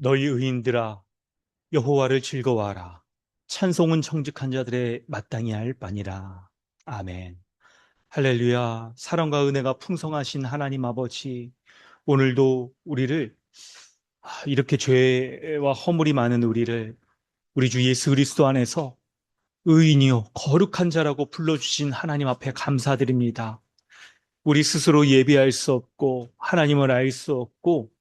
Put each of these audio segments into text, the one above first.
너희 의인들아 여호와를 즐거워하라. 찬송은 정직한 자들의 마땅히 할 바니라. 아멘. 할렐루야. 사랑과 은혜가 풍성하신 하나님 아버지, 오늘도 우리를 이렇게 죄와 허물이 많은 우리를 우리 주 예수 그리스도 안에서 의인이요 거룩한 자라고 불러주신 하나님 앞에 감사드립니다. 우리 스스로 예비할 수 없고 하나님을 알 수 없고,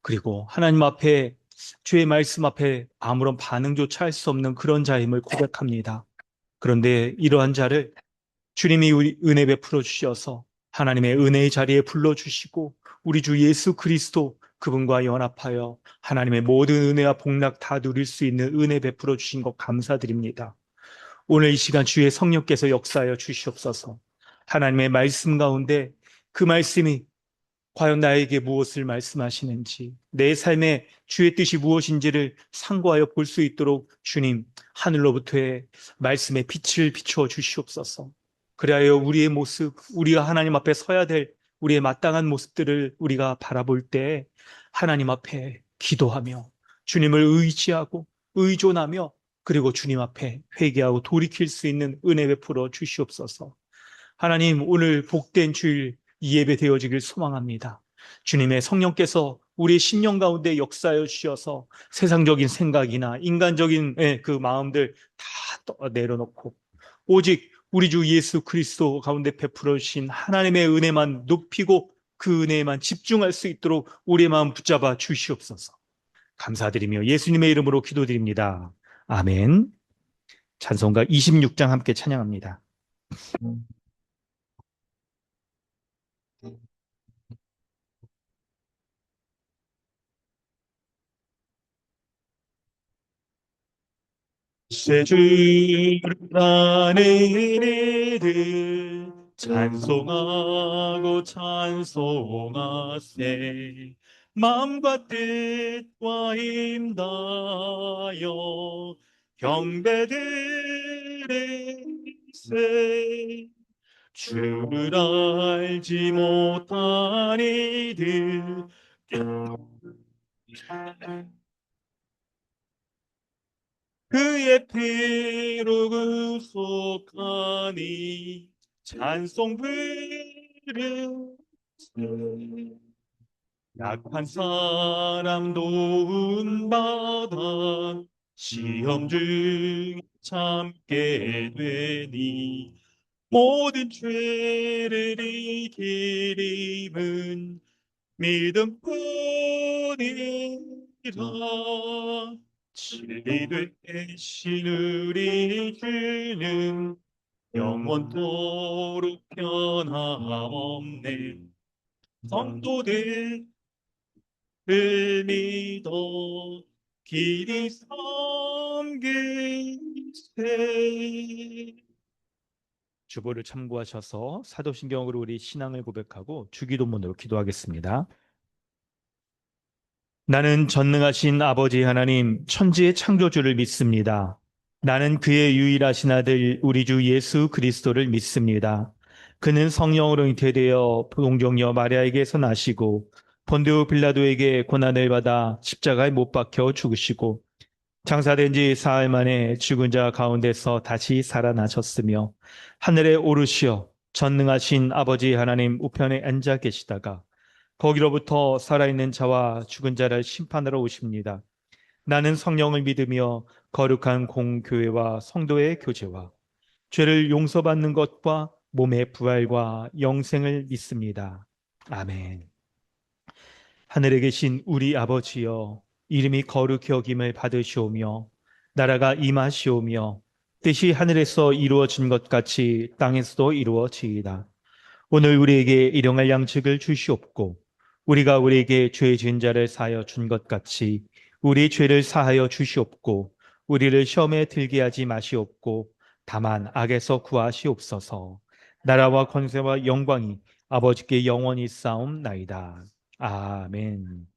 그리고 하나님 앞에, 주의 말씀 앞에 아무런 반응조차 할 수 없는 그런 자임을 고백합니다. 그런데 이러한 자를 주님이 우리 은혜 베풀어 주셔서 하나님의 은혜의 자리에 불러주시고, 우리 주 예수 그리스도 그분과 연합하여 하나님의 모든 은혜와 복락 다 누릴 수 있는 은혜 베풀어 주신 것 감사드립니다. 오늘 이 시간 주의 성령께서 역사하여 주시옵소서. 하나님의 말씀 가운데 그 말씀이 과연 나에게 무엇을 말씀하시는지, 내 삶에 주의 뜻이 무엇인지를 상고하여 볼 수 있도록 주님 하늘로부터의 말씀의 빛을 비추어 주시옵소서. 그리하여 우리의 모습, 우리가 하나님 앞에 서야 될 우리의 마땅한 모습들을 우리가 바라볼 때 하나님 앞에 기도하며 주님을 의지하고 의존하며, 그리고 주님 앞에 회개하고 돌이킬 수 있는 은혜 베풀어 주시옵소서. 하나님, 오늘 복된 주일 이 예배 되어지길 소망합니다. 주님의 성령께서 우리의 심령 가운데 역사하여 주셔서 세상적인 생각이나 인간적인 그 마음들 다 내려놓고 오직 우리 주 예수 그리스도 가운데 베풀어 주신 하나님의 은혜만 높이고 그 은혜에만 집중할 수 있도록 우리의 마음 붙잡아 주시옵소서. 감사드리며 예수님의 이름으로 기도드립니다. 아멘. 찬송가 26장 함께 찬양합니다. 새 주를 아는 이들 찬송하고 찬송하세. 마음과 뜻과 힘다여 경배드리세. 주를 알지 못한 이들 그의 피로 구속하니 찬송 부르세. 약한 사람 도움받아 시험 중 참게 되니 모든 죄를 이기림은 믿음뿐이라. 진리 되신 우리 주는 영원토록 변함없네. 성도들을 믿어 길이 섬기세. 주보를 참고하셔서 사도신경으로 우리 신앙을 고백하고 주기도문으로 기도하겠습니다. 나는 전능하신 아버지 하나님 천지의 창조주를 믿습니다. 나는 그의 유일하신 아들 우리 주 예수 그리스도를 믿습니다. 그는 성령으로 잉태되어 동정녀 마리아에게서 나시고 본디오 빌라도에게 고난을 받아 십자가에 못 박혀 죽으시고 장사된 지 사흘 만에 죽은 자 가운데서 다시 살아나셨으며 하늘에 오르시어 전능하신 아버지 하나님 우편에 앉아 계시다가 거기로부터 살아있는 자와 죽은 자를 심판하러 오십니다. 나는 성령을 믿으며 거룩한 공교회와 성도의 교제와 죄를 용서받는 것과 몸의 부활과 영생을 믿습니다. 아멘. 하늘에 계신 우리 아버지여, 이름이 거룩히 여김을 받으시오며 나라가 임하시오며 뜻이 하늘에서 이루어진 것 같이 땅에서도 이루어지이다. 오늘 우리에게 일용할 양식을 주시옵고 우리가 우리에게 죄 지은 자를 사하여 준 것 같이 우리 죄를 사하여 주시옵고 우리를 시험에 들게 하지 마시옵고 다만 악에서 구하시옵소서. 나라와 권세와 영광이 아버지께 영원히 싸움나이다. 아멘.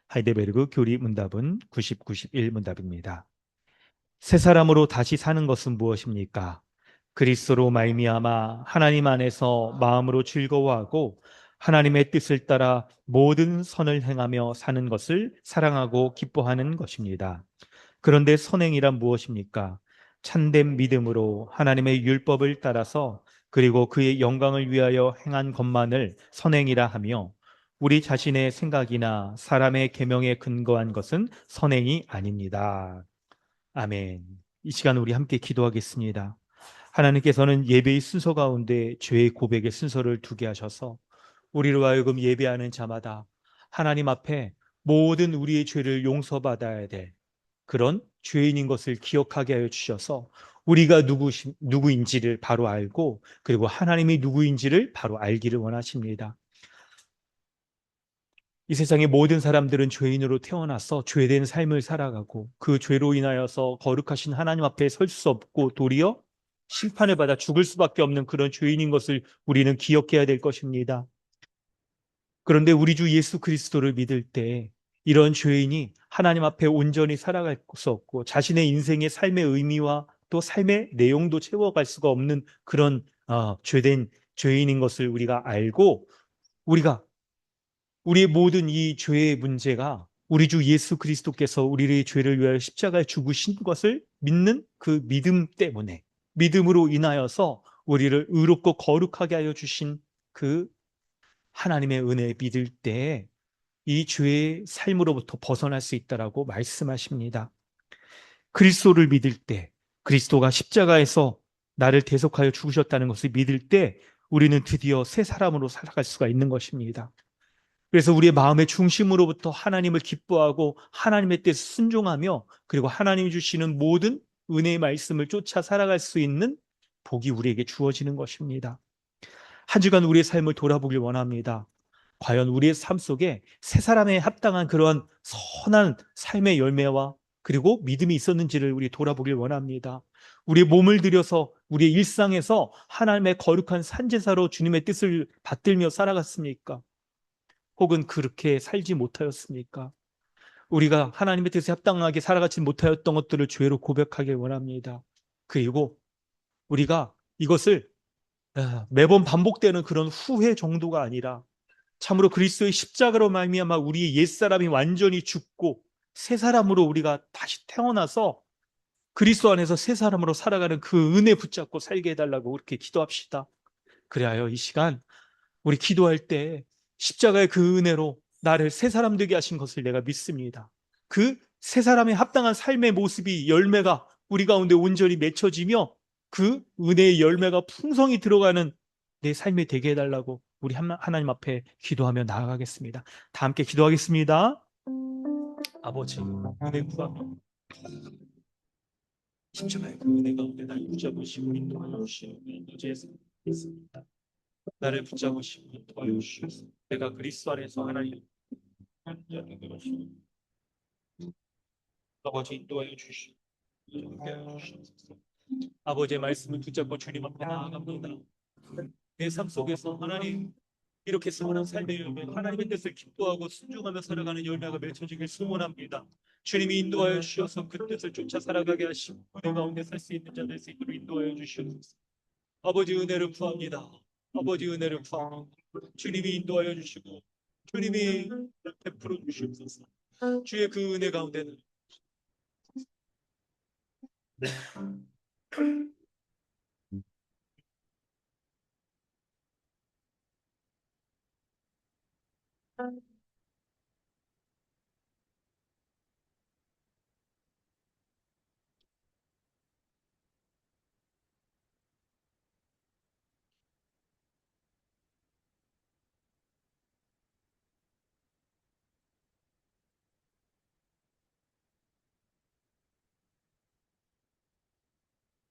하이데베르그 교리 문답은 90, 91 문답입니다. 새 사람으로 다시 사는 것은 무엇입니까? 그리스도로 말미암아 하나님 안에서 마음으로 즐거워하고 하나님의 뜻을 따라 모든 선을 행하며 사는 것을 사랑하고 기뻐하는 것입니다. 그런데 선행이란 무엇입니까? 참된 믿음으로 하나님의 율법을 따라서 그리고 그의 영광을 위하여 행한 것만을 선행이라 하며 우리 자신의 생각이나 사람의 계명에 근거한 것은 선행이 아닙니다. 아멘. 이 시간 우리 함께 기도하겠습니다. 하나님께서는 예배의 순서 가운데 죄의 고백의 순서를 두게 하셔서 우리로 하여금 예배하는 자마다 하나님 앞에 모든 우리의 죄를 용서받아야 될 그런 죄인인 것을 기억하게 하여 주셔서 우리가 누구인지를 바로 알고 그리고 하나님이 누구인지를 바로 알기를 원하십니다. 이 세상의 모든 사람들은 죄인으로 태어나서 죄된 삶을 살아가고 그 죄로 인하여서 거룩하신 하나님 앞에 설 수 없고 도리어 심판을 받아 죽을 수밖에 없는 그런 죄인인 것을 우리는 기억해야 될 것입니다. 그런데 우리 주 예수 그리스도를 믿을 때 이런 죄인이 하나님 앞에 온전히 살아갈 수 없고 자신의 인생의 삶의 의미와 또 삶의 내용도 채워갈 수가 없는 그런 죄된 죄인인 것을 우리가 알고 우리가 우리의 모든 이 죄의 문제가 우리 주 예수 그리스도께서 우리의 죄를 위하여 십자가에 죽으신 것을 믿는 그 믿음 때문에 믿음으로 인하여서 우리를 의롭고 거룩하게 하여 주신 그 하나님의 은혜에 믿을 때 이 죄의 삶으로부터 벗어날 수 있다라고 말씀하십니다. 그리스도를 믿을 때 그리스도가 십자가에서 나를 대속하여 죽으셨다는 것을 믿을 때 우리는 드디어 새 사람으로 살아갈 수가 있는 것입니다. 그래서 우리의 마음의 중심으로부터 하나님을 기뻐하고 하나님의 뜻에 순종하며 그리고 하나님이 주시는 모든 은혜의 말씀을 쫓아 살아갈 수 있는 복이 우리에게 주어지는 것입니다. 한 주간 우리의 삶을 돌아보길 원합니다. 과연 우리의 삶 속에 새 사람에 합당한 그러한 선한 삶의 열매와 그리고 믿음이 있었는지를 우리 돌아보길 원합니다. 우리의 몸을 들여서 우리의 일상에서 하나님의 거룩한 산제사로 주님의 뜻을 받들며 살아갔습니까? 혹은 그렇게 살지 못하였습니까? 우리가 하나님의 뜻에 합당하게 살아가지 못하였던 것들을 죄로 고백하길 원합니다. 그리고 우리가 이것을 매번 반복되는 그런 후회 정도가 아니라 참으로 그리스도의 십자가로 말미암아 우리의 옛사람이 완전히 죽고 새 사람으로 우리가 다시 태어나서 그리스도 안에서 새 사람으로 살아가는 그 은혜 붙잡고 살게 해달라고 그렇게 기도합시다. 그래야 이 시간 우리 기도할 때 십자가의 그 은혜로 나를 새 사람 되게 하신 것을 내가 믿습니다. 그 새 사람에 합당한 삶의 모습이 열매가 우리 가운데 온전히 맺혀지며 그 은혜의 열매가 풍성히 들어가는 내 삶이 되게 해달라고 우리 하나님 앞에 기도하며 나아가겠습니다. 다 함께 기도하겠습니다. 아버지, 은혜 구하며 십자가의 그 은혜 가운데 날 붙잡으시고 인도하여 주시옵며 인도제에서 있습니다. 나를 붙잡으시고 인도하여 주시옵소서. 내가 그리스도 안에서 하나님 하나님 되시옵소서. 아버지 인도하여 주시옵소서. 인도하여 주시옵소서. 아버지의 말씀을 붙잡고 주님 앞에 나아갑니다. 내 삶 속에서 하나님 이렇게 선한 삶의 열매, 하나님의 뜻을 기뻐하고 순종하며 살아가는 열매가 맺혀지길 소원합니다. 주님이 인도하여 주셔서 그 뜻을 쫓아 살아가게 하시고 은혜 가운데 살 수 있는 자 될 수 있도록 인도하여 주시옵소서. 아버지 은혜를 구합니다. 아버지 은혜를 구합니다. 주님이 인도하여 주시고 주님이 베풀어 주시옵소서. 주의 그 은혜 가운데는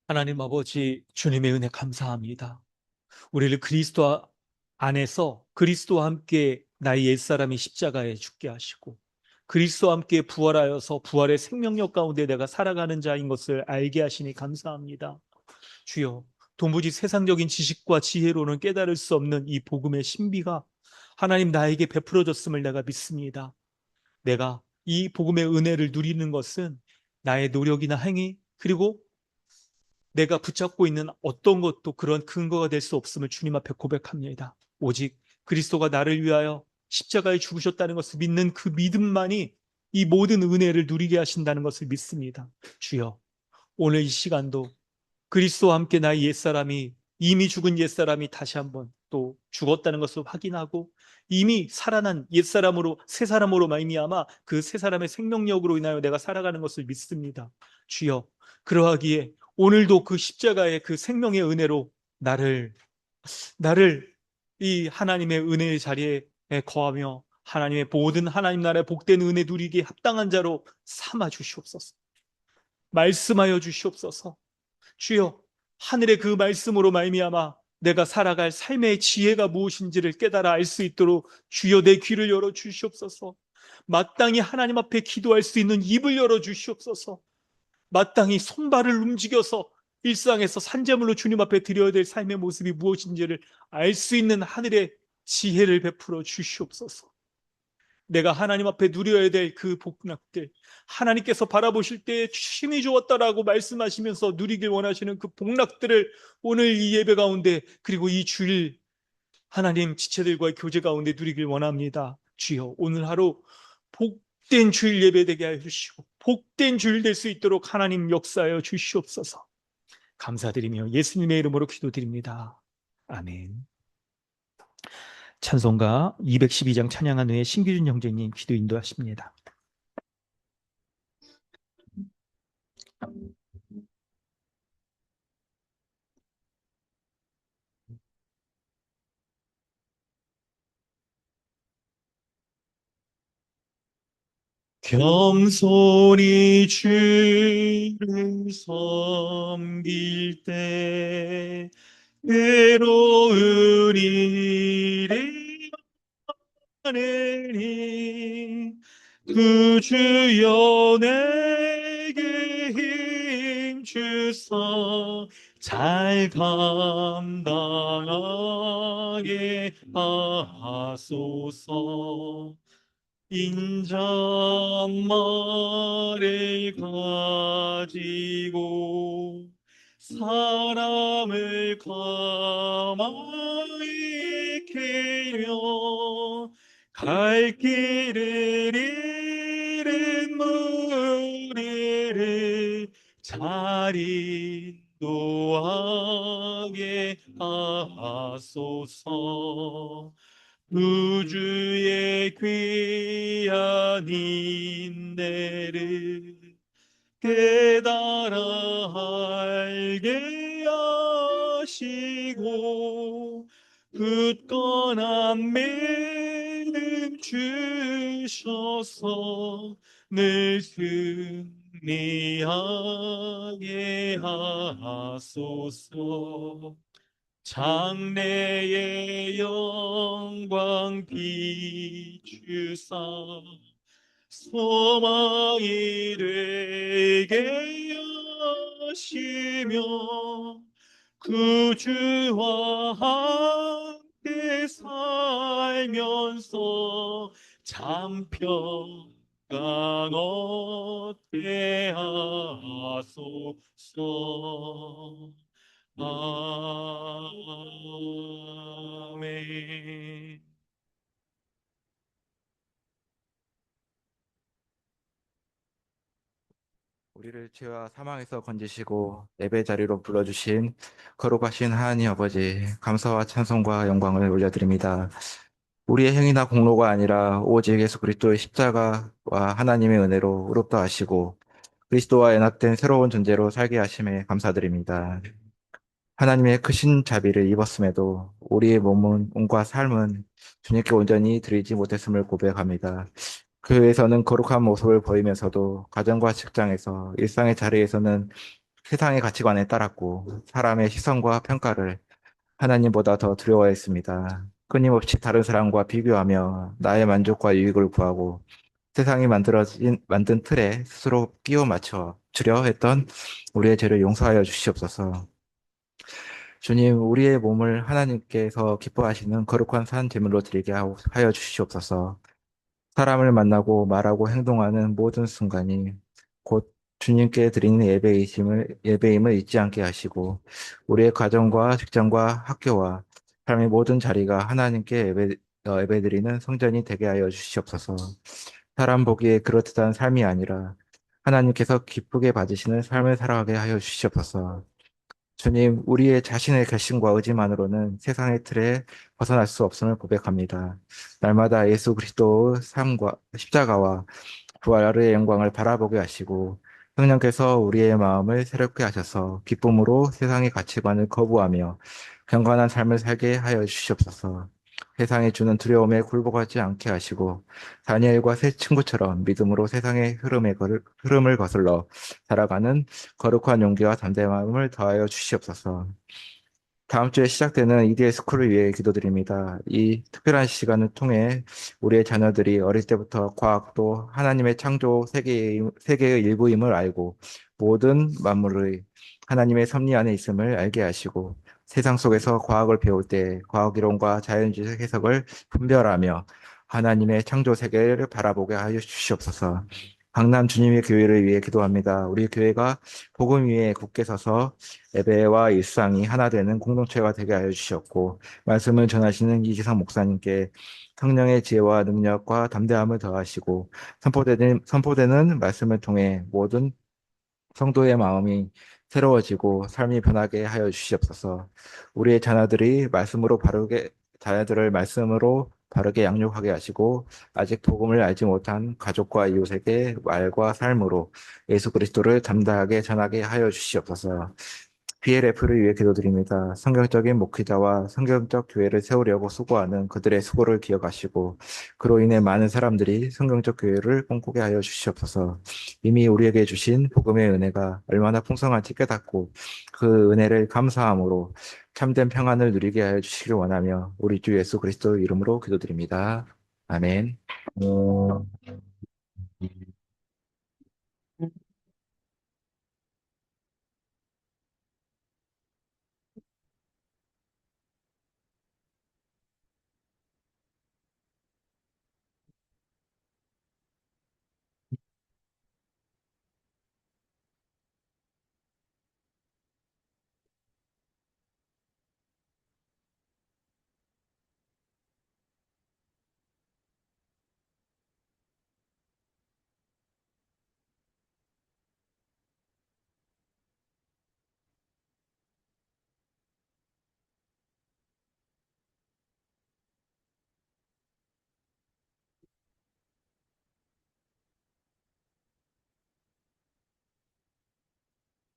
하나님 아버지 주님의 은혜 감사합니다. 우리를 그리스도 안에서 그리스도와 함께 나의 옛사람이 십자가에 죽게 하시고 그리스도와 함께 부활하여서 부활의 생명력 가운데 내가 살아가는 자인 것을 알게 하시니 감사합니다. 주여, 도무지 세상적인 지식과 지혜로는 깨달을 수 없는 이 복음의 신비가 하나님 나에게 베풀어졌음을 내가 믿습니다. 내가 이 복음의 은혜를 누리는 것은 나의 노력이나 행위 그리고 내가 붙잡고 있는 어떤 것도 그런 근거가 될 수 없음을 주님 앞에 고백합니다. 오직 그리스도가 나를 위하여 십자가에 죽으셨다는 것을 믿는 그 믿음만이 이 모든 은혜를 누리게 하신다는 것을 믿습니다. 주여, 오늘 이 시간도 그리스도와 함께 나의 옛사람이, 이미 죽은 옛사람이 다시 한번 또 죽었다는 것을 확인하고 이미 살아난 옛사람으로, 새 사람으로 말미암아 그 새 사람의 생명력으로 인하여 내가 살아가는 것을 믿습니다. 주여, 그러하기에 오늘도 그 십자가의 그 생명의 은혜로 나를 이 하나님의 은혜의 자리에 거하며 하나님의 모든 하나님 나라의 복된 은혜 누리기에 합당한 자로 삼아 주시옵소서. 말씀하여 주시옵소서. 주여, 하늘의 그 말씀으로 말미암아 내가 살아갈 삶의 지혜가 무엇인지를 깨달아 알 수 있도록 주여 내 귀를 열어 주시옵소서. 마땅히 하나님 앞에 기도할 수 있는 입을 열어 주시옵소서. 마땅히 손발을 움직여서 일상에서 산재물로 주님 앞에 드려야 될 삶의 모습이 무엇인지를 알 수 있는 하늘의 지혜를 베풀어 주시옵소서. 내가 하나님 앞에 누려야 될 그 복락들, 하나님께서 바라보실 때 힘이 주었다라고 말씀하시면서 누리길 원하시는 그 복락들을 오늘 이 예배 가운데, 그리고 이 주일 하나님 지체들과의 교제 가운데 누리길 원합니다. 주여, 오늘 하루 복된 주일 예배 되게 하여 주시고 복된 주일 될 수 있도록 하나님 역사하여 주시옵소서. 감사드리며 예수님의 이름으로 기도드립니다. 아멘. 찬송가 212장 찬양한 후에 신규준 형제님 기도 인도하십니다. 겸손히 주를 섬길 때 괴로운 일이 많으니 그 주여 내게 힘 주사 잘 감당하게 하소서. 인자말을 가지고 사람을 가만히 기려 갈 길을 잃은 무리를 잘 인도하게 하소서. 우주의 귀한 인내를 깨달아 알게 하시고 굳건한 믿음 주셔서 늘 승리하게 하소서. 장래의 영광 비추사 소망이 되게 하시며 그 주와 함께 살면서 참 평강 얻게 하소서. 아멘. 우리를 죄와 사망에서 건지시고 예배 자리로 불러주신 거룩하신 하나님 아버지, 감사와 찬송과 영광을 올려드립니다. 우리의 행위나 공로가 아니라 오직 예수 그리스도의 십자가와 하나님의 은혜로 의롭다 하시고 그리스도와 연합된 새로운 존재로 살게 하심에 감사드립니다. 하나님의 크신 자비를 입었음에도 우리의 몸과 삶은 주님께 온전히 드리지 못했음을 고백합니다. 교회에서는 거룩한 모습을 보이면서도 가정과 직장에서 일상의 자리에서는 세상의 가치관에 따랐고 사람의 시선과 평가를 하나님보다 더 두려워했습니다. 끊임없이 다른 사람과 비교하며 나의 만족과 유익을 구하고 세상이 만든 틀에 스스로 끼워 맞춰 주려 했던 우리의 죄를 용서하여 주시옵소서. 주님, 우리의 몸을 하나님께서 기뻐하시는 거룩한 산 제물로 드리게 하여 주시옵소서. 사람을 만나고 말하고 행동하는 모든 순간이 곧 주님께 드리는 예배임을 잊지 않게 하시고 우리의 가정과 직장과 학교와 삶의 모든 자리가 하나님께 예배드리는 성전이 되게 하여 주시옵소서. 사람 보기에 그렇듯한 삶이 아니라 하나님께서 기쁘게 받으시는 삶을 살아가게 하여 주시옵소서. 주님, 우리의 자신의 결심과 의지만으로는 세상의 틀에 벗어날 수 없음을 고백합니다. 날마다 예수 그리스도의 삶과 십자가와 부활의 영광을 바라보게 하시고 성령께서 우리의 마음을 새롭게 하셔서 기쁨으로 세상의 가치관을 거부하며 경건한 삶을 살게 하여 주시옵소서. 세상이 주는 두려움에 굴복하지 않게 하시고 다니엘과 새 친구처럼 믿음으로 세상의 흐름을 거슬러 살아가는 거룩한 용기와 담대함을 더하여 주시옵소서. 다음 주에 시작되는 EDL 스쿨을 위해 기도드립니다. 이 특별한 시간을 통해 우리의 자녀들이 어릴 때부터 과학도 하나님의 창조 세계의 일부임을 알고 모든 만물의 하나님의 섭리 안에 있음을 알게 하시고 세상 속에서 과학을 배울 때 과학 이론과 자연주의 해석을 분별하며 하나님의 창조 세계를 바라보게 하여 주시옵소서. 강남 주님의 교회를 위해 기도합니다. 우리 교회가 복음 위에 굳게 서서 예배와 일상이 하나 되는 공동체가 되게 하여 주셨고, 말씀을 전하시는 이지상 목사님께 성령의 지혜와 능력과 담대함을 더하시고, 선포되는 말씀을 통해 모든 성도의 마음이 새로워지고 삶이 변하게 하여 주시옵소서. 우리의 자녀들을 말씀으로 바르게 양육하게 하시고, 아직 복음을 알지 못한 가족과 이웃에게 말과 삶으로 예수 그리스도를 담대하게 전하게 하여 주시옵소서. BLF를 위해 기도드립니다. 성경적인 목회자와 성경적 교회를 세우려고 수고하는 그들의 수고를 기억하시고 그로 인해 많은 사람들이 성경적 교회를 꿈꾸게 하여 주시옵소서. 이미 우리에게 주신 복음의 은혜가 얼마나 풍성한지 깨닫고 그 은혜를 감사함으로 참된 평안을 누리게 하여 주시길 원하며 우리 주 예수 그리스도 이름으로 기도드립니다. 아멘.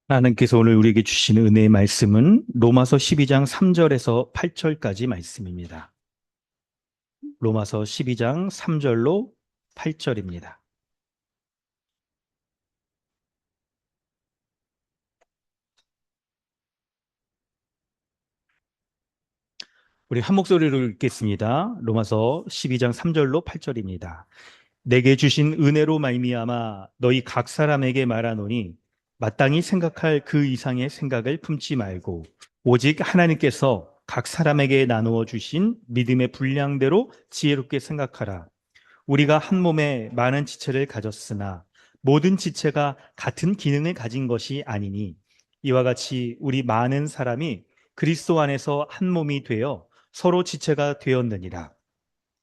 하나님께서 오늘 우리에게 주신 은혜의 말씀은 로마서 12장 3절에서 8절까지 말씀입니다. 로마서 12장 3절로 8절입니다. 우리 한 목소리로 읽겠습니다. 로마서 12장 3절로 8절입니다. 내게 주신 은혜로 말미암아 너희 각 사람에게 말하노니 마땅히 생각할 그 이상의 생각을 품지 말고 오직 하나님께서 각 사람에게 나누어 주신 믿음의 분량대로 지혜롭게 생각하라. 우리가 한 몸에 많은 지체를 가졌으나 모든 지체가 같은 기능을 가진 것이 아니니 이와 같이 우리 많은 사람이 그리스도 안에서 한 몸이 되어 서로 지체가 되었느니라.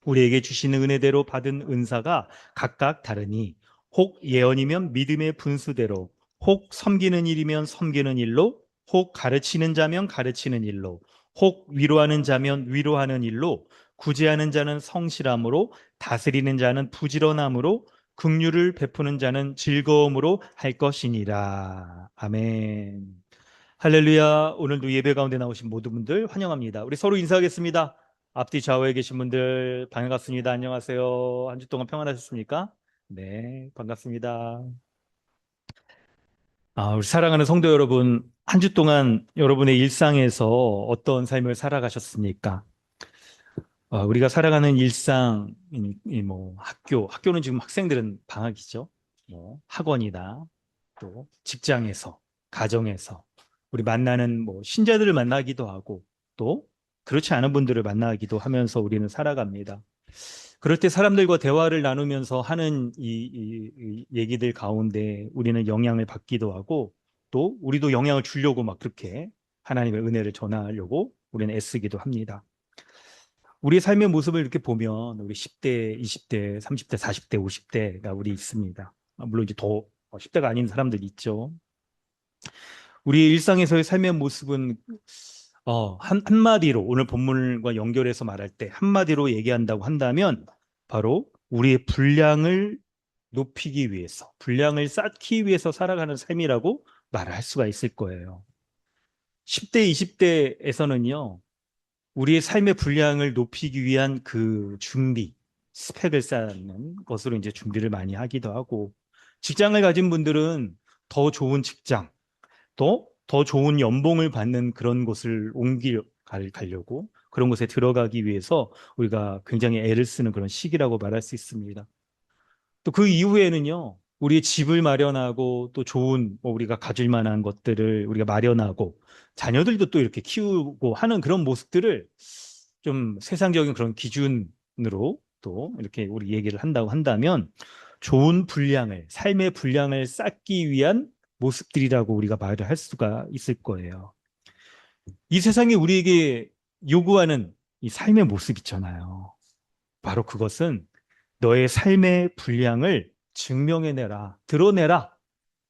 우리에게 주시는 은혜대로 받은 은사가 각각 다르니 혹 예언이면 믿음의 분수대로, 혹 섬기는 일이면 섬기는 일로, 혹 가르치는 자면 가르치는 일로, 혹 위로하는 자면 위로하는 일로, 구제하는 자는 성실함으로, 다스리는 자는 부지런함으로, 긍휼을 베푸는 자는 즐거움으로 할 것이니라. 아멘. 할렐루야. 오늘도 예배 가운데 나오신 모든 분들 환영합니다. 우리 서로 인사하겠습니다. 앞뒤 좌우에 계신 분들 반갑습니다. 안녕하세요. 한 주 동안 평안하셨습니까? 네, 반갑습니다. 우리 사랑하는 성도 여러분, 한 주 동안 여러분의 일상에서 어떤 삶을 살아가셨습니까? 우리가 살아가는 일상, 학교는 지금 학생들은 방학이죠. 학원이나 또 직장에서, 가정에서, 우리 만나는 신자들을 만나기도 하고, 또 그렇지 않은 분들을 만나기도 하면서 우리는 살아갑니다. 그럴 때 사람들과 대화를 나누면서 하는 이 얘기들 가운데 우리는 영향을 받기도 하고, 또 우리도 영향을 주려고 막 그렇게 하나님의 은혜를 전하려고 우리는 애쓰기도 합니다. 우리의 삶의 모습을 이렇게 보면 우리 10대, 20대, 30대, 40대, 50대가 우리 있습니다. 물론 이제 더 10대가 아닌 사람들이 있죠. 우리 일상에서의 삶의 모습은 한마디로 오늘 본문과 연결해서 말할 때 한마디로 얘기한다고 한다면 바로 우리의 분량을 높이기 위해서, 분량을 쌓기 위해서 살아가는 삶이라고 말을 할 수가 있을 거예요. 10대, 20대에서는요, 우리의 삶의 분량을 높이기 위한 그 준비, 스펙을 쌓는 것으로 이제 준비를 많이 하기도 하고, 직장을 가진 분들은 더 좋은 직장, 더 좋은 연봉을 받는 그런 곳을 가려고 그런 곳에 들어가기 위해서 우리가 굉장히 애를 쓰는 그런 시기라고 말할 수 있습니다. 또 그 이후에는요, 우리의 집을 마련하고 또 좋은 우리가 가질 만한 것들을 우리가 마련하고 자녀들도 또 이렇게 키우고 하는 그런 모습들을 좀 세상적인 그런 기준으로 또 이렇게 우리 얘기를 한다고 한다면 좋은 분량을, 삶의 분량을 쌓기 위한 모습들이라고 우리가 말을 할 수가 있을 거예요. 이 세상이 우리에게 요구하는 이 삶의 모습 있잖아요. 바로 그것은 너의 삶의 분량을 증명해내라, 드러내라,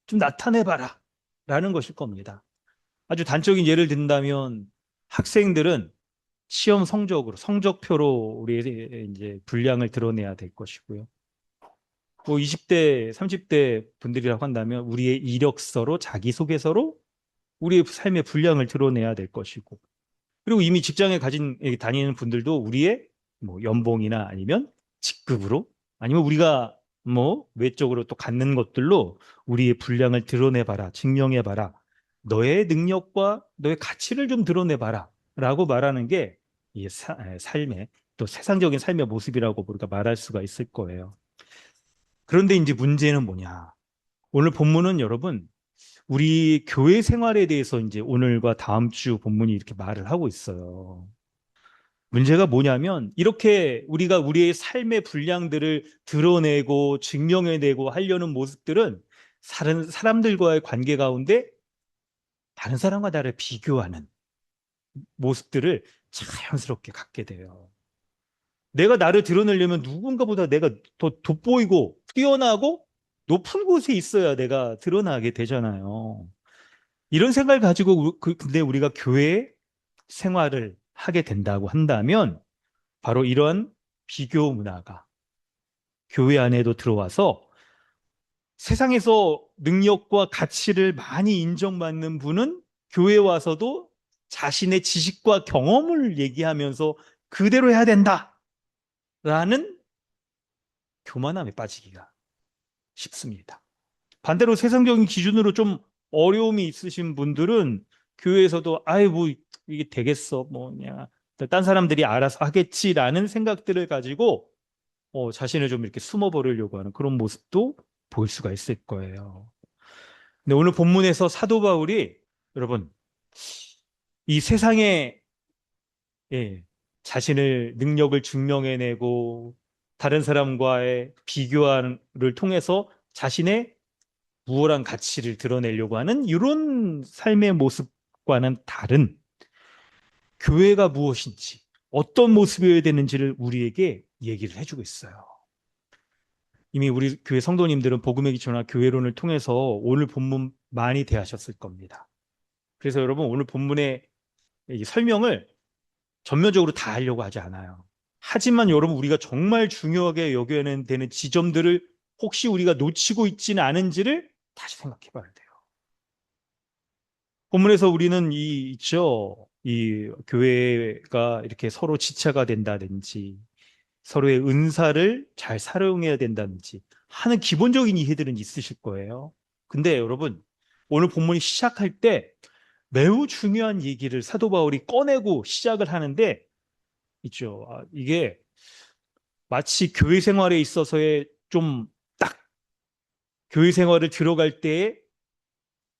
좀 나타내봐라, 라는 것일 겁니다. 아주 단적인 예를 든다면 학생들은 시험 성적으로, 성적표로 우리의 이제 분량을 드러내야 될 것이고요. 뭐 20대, 30대 분들이라고 한다면 우리의 이력서로, 자기소개서로 우리의 삶의 분량을 드러내야 될 것이고, 그리고 이미 직장에 다니는 분들도 우리의 뭐 연봉이나 아니면 직급으로 아니면 우리가 뭐 외적으로 또 갖는 것들로 우리의 분량을 드러내봐라, 증명해봐라, 너의 능력과 너의 가치를 좀 드러내봐라 라고 말하는 게 이 삶의 또 세상적인 삶의 모습이라고 우리가 말할 수가 있을 거예요. 그런데 이제 문제는 뭐냐? 오늘 본문은 여러분 우리 교회 생활에 대해서 이제 오늘과 다음 주 본문이 이렇게 말을 하고 있어요. 문제가 뭐냐면 이렇게 우리가 우리의 삶의 분량들을 드러내고 증명해내고 하려는 모습들은 다른 사람들과의 관계 가운데 다른 사람과 나를 비교하는 모습들을 자연스럽게 갖게 돼요. 내가 나를 드러내려면 누군가보다 내가 더 돋보이고 뛰어나고 높은 곳에 있어야 내가 드러나게 되잖아요. 이런 생각을 가지고 근데 우리가 교회 생활을 하게 된다고 한다면 바로 이러한 비교 문화가 교회 안에도 들어와서 세상에서 능력과 가치를 많이 인정받는 분은 교회 와서도 자신의 지식과 경험을 얘기하면서 그대로 해야 된다라는 교만함에 빠지기가 쉽습니다. 반대로 세상적인 기준으로 좀 어려움이 있으신 분들은 교회에서도 아이 뭐 이게 되겠어 뭐냐 딴 사람들이 알아서 하겠지라는 생각들을 가지고 자신을 좀 이렇게 숨어 버리려고 하는 그런 모습도 볼 수가 있을 거예요. 근데 오늘 본문에서 사도 바울이 여러분 이 세상에 예, 자신을 능력을 증명해내고 다른 사람과의 비교를 통해서 자신의 우월한 가치를 드러내려고 하는 이런 삶의 모습과는 다른 교회가 무엇인지 어떤 모습이어야 되는지를 우리에게 얘기를 해주고 있어요. 이미 우리 교회 성도님들은 복음의 기초나 교회론을 통해서 오늘 본문 많이 대하셨을 겁니다. 그래서 여러분 오늘 본문의 이 설명을 전면적으로 다 하려고 하지 않아요. 하지만 여러분 우리가 정말 중요하게 여겨야 되는 지점들을 혹시 우리가 놓치고 있지는 않은지를 다시 생각해 봐야 돼요. 본문에서 우리는 이 교회가 이렇게 서로 지체가 된다든지 서로의 은사를 잘 사용해야 된다든지 하는 기본적인 이해들은 있으실 거예요. 근데 여러분, 오늘 본문이 시작할 때 매우 중요한 얘기를 사도 바울이 꺼내고 시작을 하는데 이게 마치 교회 생활에 있어서의 좀 딱 교회 생활을 들어갈 때의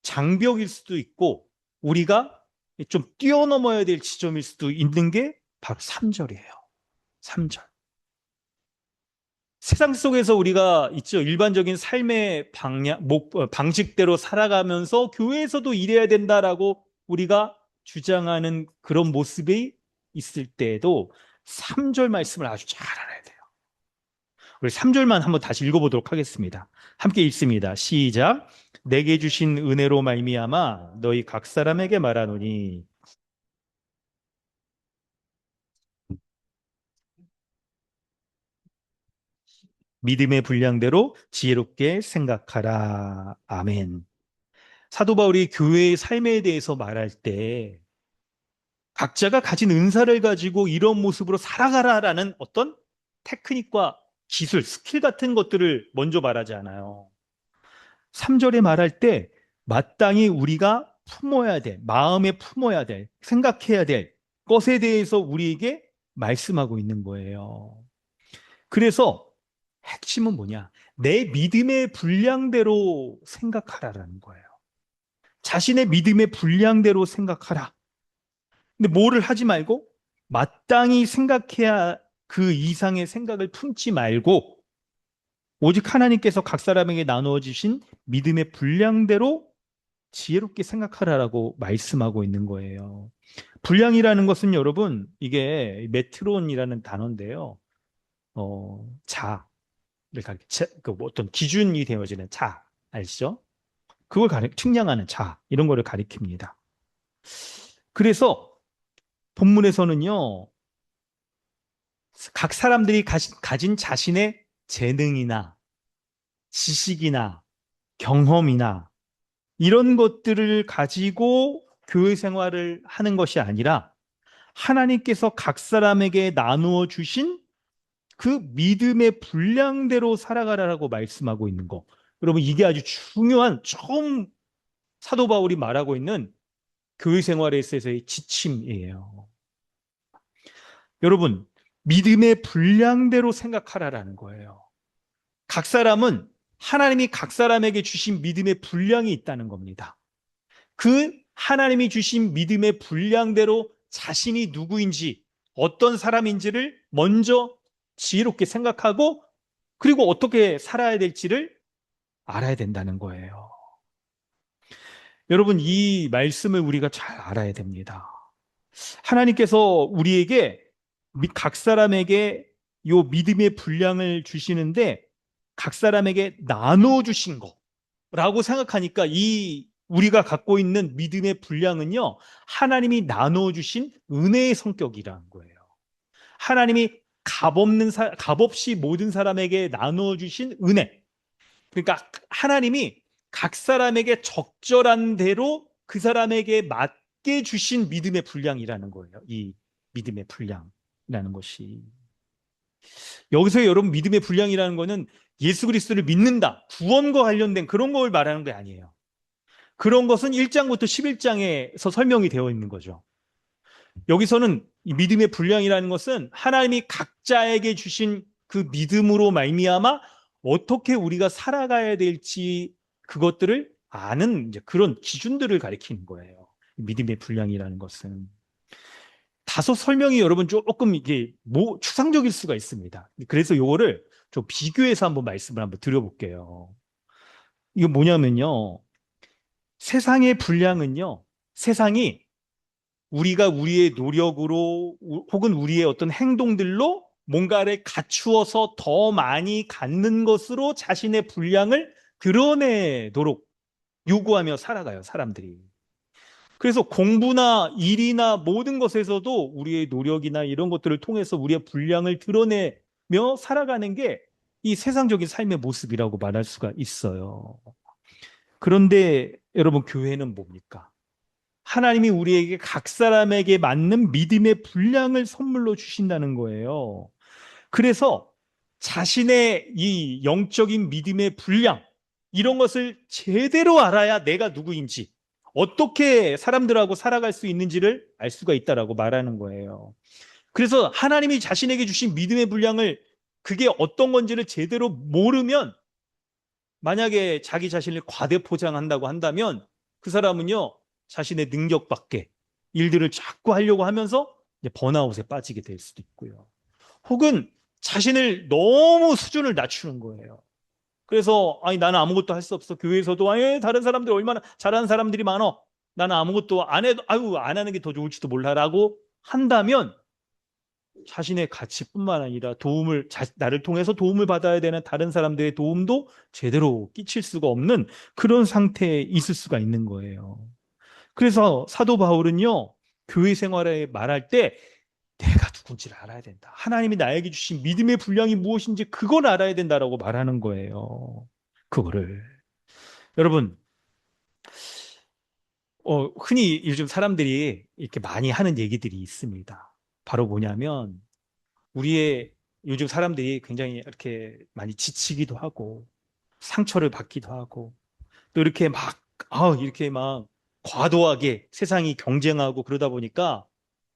장벽일 수도 있고 우리가 좀 뛰어넘어야 될 지점일 수도 있는 게 바로 3절이에요. 3절. 세상 속에서 우리가 일반적인 삶의 방식대로 살아가면서 교회에서도 이래야 된다라고 우리가 주장하는 그런 모습이 있을 때에도 3절 말씀을 아주 잘 알아야 돼요. 우리 3절만 한번 다시 읽어보도록 하겠습니다. 함께 읽습니다. 시작. 내게 주신 은혜로 말미암아 너희 각 사람에게 말하노니 믿음의 분량대로 지혜롭게 생각하라. 아멘. 사도 바울이 교회의 삶에 대해서 말할 때 각자가 가진 은사를 가지고 이런 모습으로 살아가라라는 어떤 테크닉과 기술, 스킬 같은 것들을 먼저 말하지 않아요. 3절에 말할 때 마땅히 우리가 품어야 될, 마음에 품어야 될, 생각해야 될 것에 대해서 우리에게 말씀하고 있는 거예요. 그래서 핵심은 뭐냐? 내 믿음의 분량대로 생각하라라는 거예요. 자신의 믿음의 분량대로 생각하라. 근데 뭐를 하지 말고 마땅히 생각해야 그 이상의 생각을 품지 말고 오직 하나님께서 각 사람에게 나누어 주신 믿음의 분량대로 지혜롭게 생각하라라고 말씀하고 있는 거예요. 분량이라는 것은 여러분 이게 메트론이라는 단어인데요. 자를 어떤 기준이 되어지는 자 아시죠? 그걸 측량하는 자 이런 거를 가리킵니다. 그래서 본문에서는요. 각 사람들이 가진 자신의 재능이나 지식이나 경험이나 이런 것들을 가지고 교회 생활을 하는 것이 아니라 하나님께서 각 사람에게 나누어 주신 그 믿음의 분량대로 살아가라라고 말씀하고 있는 거. 여러분 이게 아주 중요한 처음 사도 바울이 말하고 있는 교회 생활에 있어서의 지침이에요. 여러분 믿음의 분량대로 생각하라라는 거예요. 각 사람은 하나님이 각 사람에게 주신 믿음의 분량이 있다는 겁니다. 그 하나님이 주신 믿음의 분량대로 자신이 누구인지 어떤 사람인지를 먼저 지혜롭게 생각하고 그리고 어떻게 살아야 될지를 알아야 된다는 거예요. 여러분 이 말씀을 우리가 잘 알아야 됩니다. 하나님께서 우리에게 각 사람에게 요 믿음의 분량을 주시는데 각 사람에게 나눠 주신 거라고 생각하니까 이 우리가 갖고 있는 믿음의 분량은요 하나님이 나눠 주신 은혜의 성격이라는 거예요. 하나님이 값없이 모든 사람에게 나누어 주신 은혜. 그러니까 하나님이 각 사람에게 적절한 대로 그 사람에게 맞게 주신 믿음의 분량이라는 거예요. 이 믿음의 분량이라는 것이. 여기서 여러분 믿음의 분량이라는 거는 예수 그리스도를 믿는다. 구원과 관련된 그런 걸 말하는 게 아니에요. 그런 것은 1장부터 11장에서 설명이 되어 있는 거죠. 여기서는 이 믿음의 분량이라는 것은 하나님이 각자에게 주신 그 믿음으로 말미암아 어떻게 우리가 살아가야 될지 그것들을 아는 이제 그런 기준들을 가리키는 거예요. 믿음의 분량이라는 것은 다소 설명이 여러분 조금 이게 추상적일 수가 있습니다. 그래서 요거를 좀 비교해서 한번 말씀을 한번 드려볼게요. 이거 뭐냐면요. 세상의 분량은요. 세상이 우리가 우리의 노력으로 혹은 우리의 어떤 행동들로 뭔가를 갖추어서 더 많이 갖는 것으로 자신의 분량을 드러내도록 요구하며 살아가요, 사람들이. 그래서 공부나 일이나 모든 것에서도 우리의 노력이나 이런 것들을 통해서 우리의 분량을 드러내며 살아가는 게 이 세상적인 삶의 모습이라고 말할 수가 있어요. 그런데 여러분, 교회는 뭡니까? 하나님이 우리에게 각 사람에게 맞는 믿음의 분량을 선물로 주신다는 거예요. 그래서 자신의 이 영적인 믿음의 분량, 이런 것을 제대로 알아야 내가 누구인지, 어떻게 사람들하고 살아갈 수 있는지를 알 수가 있다라고 말하는 거예요. 그래서 하나님이 자신에게 주신 믿음의 분량을 그게 어떤 건지를 제대로 모르면 만약에 자기 자신을 과대 포장한다고 한다면 그 사람은요, 자신의 능력 밖에 일들을 자꾸 하려고 하면서 이제 번아웃에 빠지게 될 수도 있고요. 혹은 자신을 너무 수준을 낮추는 거예요. 그래서 아니 나는 아무것도 할 수 없어. 교회에서도 아니 다른 사람들이 얼마나 잘하는 사람들이 많어. 나는 아무것도 안 해도 아유 안 하는 게 더 좋을지도 몰라라고 한다면 자신의 가치뿐만 아니라 나를 통해서 도움을 받아야 되는 다른 사람들의 도움도 제대로 끼칠 수가 없는 그런 상태에 있을 수가 있는 거예요. 그래서 사도 바울은요, 교회 생활에 말할 때 내가 누군지를 알아야 된다. 하나님이 나에게 주신 믿음의 분량이 무엇인지 그걸 알아야 된다라고 말하는 거예요. 그거를. 여러분, 흔히 요즘 사람들이 이렇게 많이 하는 얘기들이 있습니다. 바로 뭐냐면, 우리의 요즘 사람들이 굉장히 이렇게 많이 지치기도 하고, 상처를 받기도 하고, 또 이렇게 이렇게 막 과도하게 세상이 경쟁하고 그러다 보니까,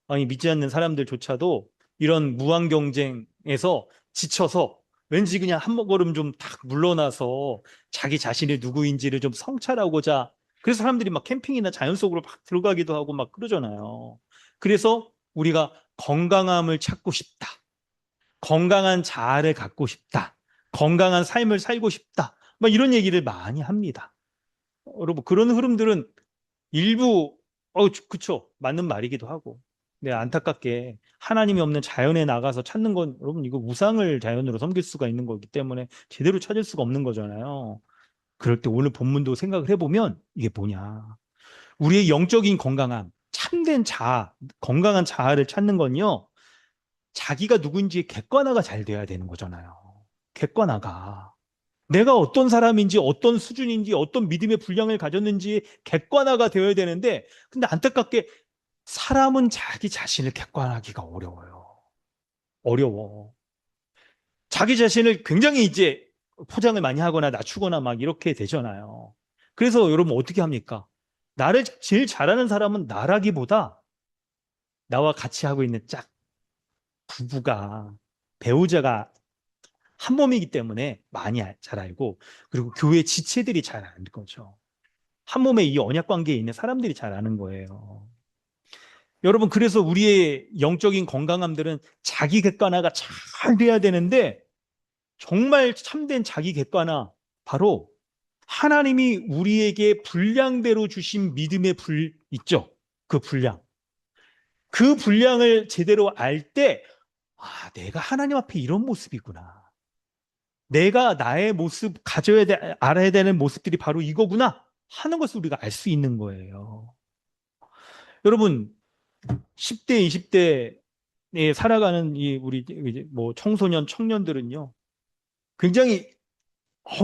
아니, 믿지 않는 사람들조차도 이런 무한 경쟁에서 지쳐서 왠지 그냥 한 걸음 좀 탁 물러나서 자기 자신이 누구인지를 좀 성찰하고자 그래서 사람들이 막 캠핑이나 자연 속으로 막 들어가기도 하고 막 그러잖아요. 그래서 우리가 건강함을 찾고 싶다. 건강한 자아를 갖고 싶다. 건강한 삶을 살고 싶다. 막 이런 얘기를 많이 합니다. 여러분, 그런 흐름들은 일부, 그쵸. 맞는 말이기도 하고. 근데 안타깝게 하나님이 없는 자연에 나가서 찾는 건, 여러분, 이거 우상을 자연으로 섬길 수가 있는 거기 때문에 제대로 찾을 수가 없는 거잖아요. 그럴 때 오늘 본문도 생각을 해보면 이게 뭐냐. 우리의 영적인 건강함, 참된 자아, 건강한 자아를 찾는 건요, 자기가 누구인지 객관화가 잘 돼야 되는 거잖아요. 객관화가. 내가 어떤 사람인지, 어떤 수준인지, 어떤 믿음의 분량을 가졌는지 객관화가 되어야 되는데, 근데 안타깝게 사람은 자기 자신을 객관하기가 어려워요. 어려워. 자기 자신을 굉장히 이제 포장을 많이 하거나 낮추거나 막 이렇게 되잖아요. 그래서 여러분 어떻게 합니까? 나를 제일 잘하는 사람은 나라기보다 나와 같이 하고 있는 부부가, 배우자가 한 몸이기 때문에 많이 잘 알고, 그리고 교회 지체들이 잘 아는 거죠. 한 몸에 이 언약 관계에 있는 사람들이 잘 아는 거예요. 여러분, 그래서 우리의 영적인 건강함들은 자기 객관화가 잘 돼야 되는데, 정말 참된 자기 객관화, 바로 하나님이 우리에게 분량대로 주신 믿음의 있죠? 그 분량. 그 분량을 제대로 알 때, 내가 하나님 앞에 이런 모습이구나. 내가 나의 모습, 알아야 되는 모습들이 바로 이거구나 하는 것을 우리가 알 수 있는 거예요. 여러분, 10대, 20대에 살아가는 우리 이제 뭐 청소년, 청년들은요, 굉장히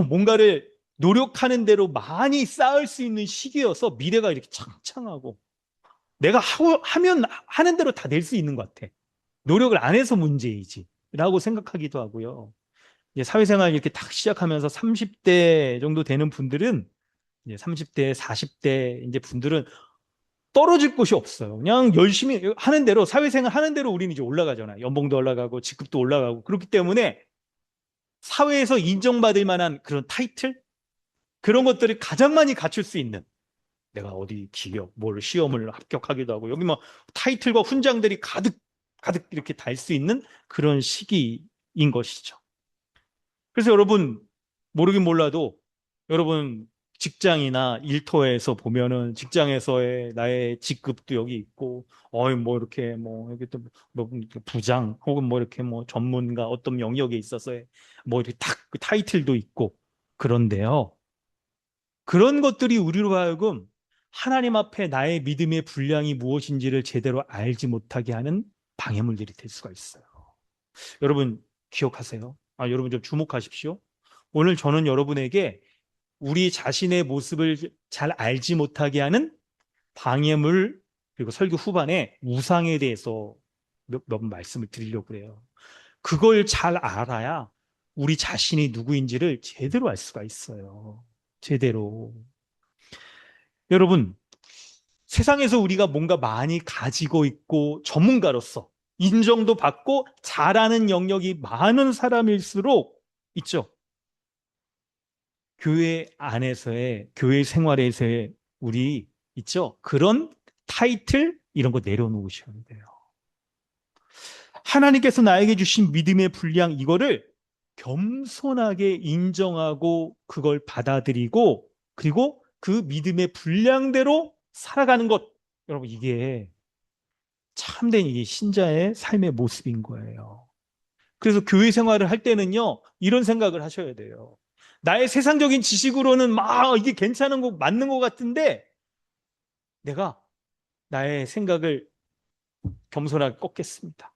뭔가를 노력하는 대로 많이 쌓을 수 있는 시기여서 미래가 이렇게 창창하고 내가 하면 하는 대로 다 낼 수 있는 것 같아. 노력을 안 해서 문제이지. 라고 생각하기도 하고요. 이제 사회생활 이렇게 딱 시작하면서 30대 정도 되는 분들은 이제 30대, 40대 이제 분들은 떨어질 곳이 없어요. 그냥 열심히 하는 대로 사회생활 하는 대로 우리는 이제 올라가잖아요. 연봉도 올라가고 직급도 올라가고 그렇기 때문에 사회에서 인정받을 만한 그런 타이틀 그런 것들을 가장 많이 갖출 수 있는 내가 어디 기업 뭘 시험을 합격하기도 하고 여기 뭐 타이틀과 훈장들이 가득 가득 이렇게 달 수 있는 그런 시기인 것이죠. 그래서 여러분 모르긴 몰라도 여러분 직장이나 일터에서 보면은 직장에서의 나의 직급도 여기 있고 뭐 이렇게 뭐 이렇게 또뭐 부장 혹은 뭐 이렇게 뭐 전문가 어떤 영역에 있어서의 뭐 이렇게 탁그 타이틀도 있고 그런데요. 그런 것들이 우리로 하여금 하나님 앞에 나의 믿음의 분량이 무엇인지를 제대로 알지 못하게 하는 방해물들이 될 수가 있어요. 여러분 기억하세요. 여러분 좀 주목하십시오. 오늘 저는 여러분에게 우리 자신의 모습을 잘 알지 못하게 하는 방해물 그리고 설교 후반에 우상에 대해서 몇 말씀을 드리려고 해요. 그걸 잘 알아야 우리 자신이 누구인지를 제대로 알 수가 있어요. 제대로. 여러분, 세상에서 우리가 뭔가 많이 가지고 있고 전문가로서 인정도 받고 잘하는 영역이 많은 사람일수록 있죠. 교회 안에서의 교회 생활에서의 우리 있죠. 그런 타이틀 이런 거 내려놓으셔야 돼요. 하나님께서 나에게 주신 믿음의 분량 이거를 겸손하게 인정하고 그걸 받아들이고 그리고 그 믿음의 분량대로 살아가는 것. 여러분 이게 참된 이 신자의 삶의 모습인 거예요. 그래서 교회 생활을 할 때는요, 이런 생각을 하셔야 돼요. 나의 세상적인 지식으로는 막 이게 괜찮은 거 맞는 것 같은데 내가 나의 생각을 겸손하게 꺾겠습니다.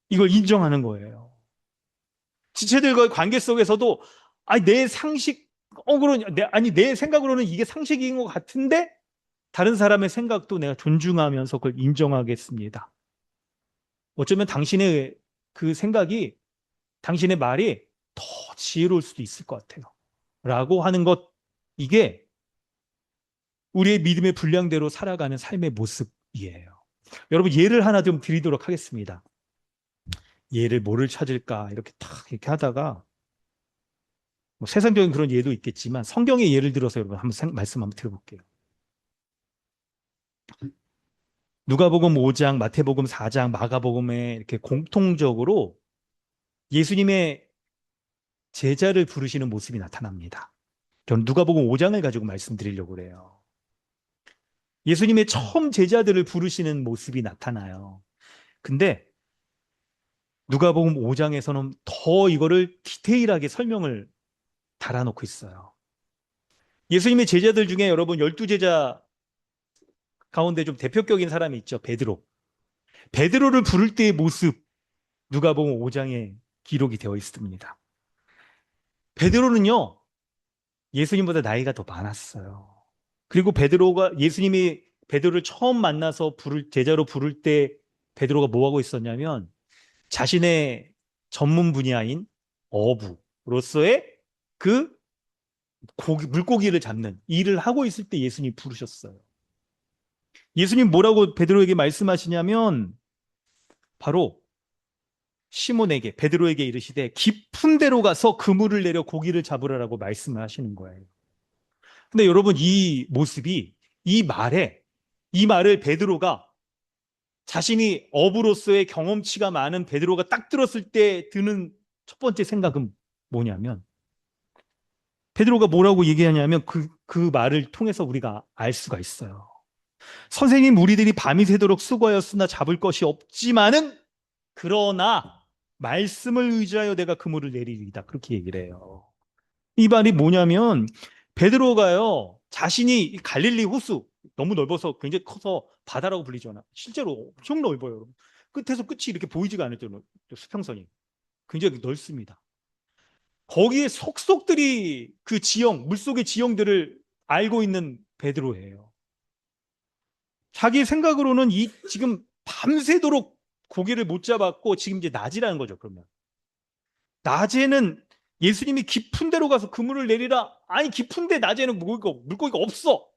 이걸 인정하는 거예요. 지체들과의 관계 속에서도 내 상식으로 내 생각으로는 이게 상식인 것 같은데 다른 사람의 생각도 내가 존중하면서 그걸 인정하겠습니다. 어쩌면 당신의 그 생각이 당신의 말이 더 지혜로울 수도 있을 것 같아요. 라고 하는 것, 이게 우리의 믿음의 분량대로 살아가는 삶의 모습이에요. 여러분, 예를 하나 좀 드리도록 하겠습니다. 예를 뭐를 찾을까 이렇게 탁 이렇게 하다가 뭐 세상적인 그런 예도 있겠지만 성경의 예를 들어서 여러분 한번 말씀 한번 들어볼게요. 누가복음 5장, 마태복음 4장, 마가복음에 이렇게 공통적으로 예수님의 제자를 부르시는 모습이 나타납니다. 저는 누가복음 5장을 가지고 말씀드리려고 그래요. 예수님의 처음 제자들을 부르시는 모습이 나타나요. 근데 누가복음 5장에서는 더 이거를 디테일하게 설명을 달아놓고 있어요. 예수님의 제자들 중에 여러분 12제자 가운데 좀 대표격인 사람이 있죠. 베드로. 베드로를 부를 때의 모습 누가복음 5장에 기록이 되어 있습니다. 베드로는요. 예수님보다 나이가 더 많았어요. 그리고 예수님이 베드로를 처음 만나서 제자로 부를 때 베드로가 뭐 하고 있었냐면 자신의 전문 분야인 어부로서의 그 물고기를 잡는 일을 하고 있을 때 예수님이 부르셨어요. 예수님 뭐라고 베드로에게 말씀하시냐면 바로 시몬에게 베드로에게 이르시되 깊은 데로 가서 그물을 내려 고기를 잡으라라고 말씀을 하시는 거예요. 근데 여러분 이 모습이 이 말을 베드로가 자신이 어부로서의 경험치가 많은 베드로가 딱 들었을 때 드는 첫 번째 생각은 뭐냐면 베드로가 뭐라고 얘기하냐면 그 말을 통해서 우리가 알 수가 있어요. 선생님 우리들이 밤이 새도록 수고하였으나 잡을 것이 없지만은 그러나 말씀을 의지하여 내가 그물을 내리리이다. 그렇게 얘기를 해요. 이 말이 뭐냐면 베드로가요. 자신이 이 갈릴리 호수 너무 넓어서 굉장히 커서 바다라고 불리잖아. 실제로 엄청 넓어요. 여러분. 끝에서 끝이 이렇게 보이지가 않을 정도로 수평선이 굉장히 넓습니다. 거기에 속속들이 그 지형, 물속의 지형들을 알고 있는 베드로예요. 자기 생각으로는 지금 밤새도록 고기를 못 잡았고 지금 이제 낮이라는 거죠. 그러면 낮에는 예수님이 깊은 데로 가서 그물을 내리라. 아니 깊은데 낮에는 물고기가 없어.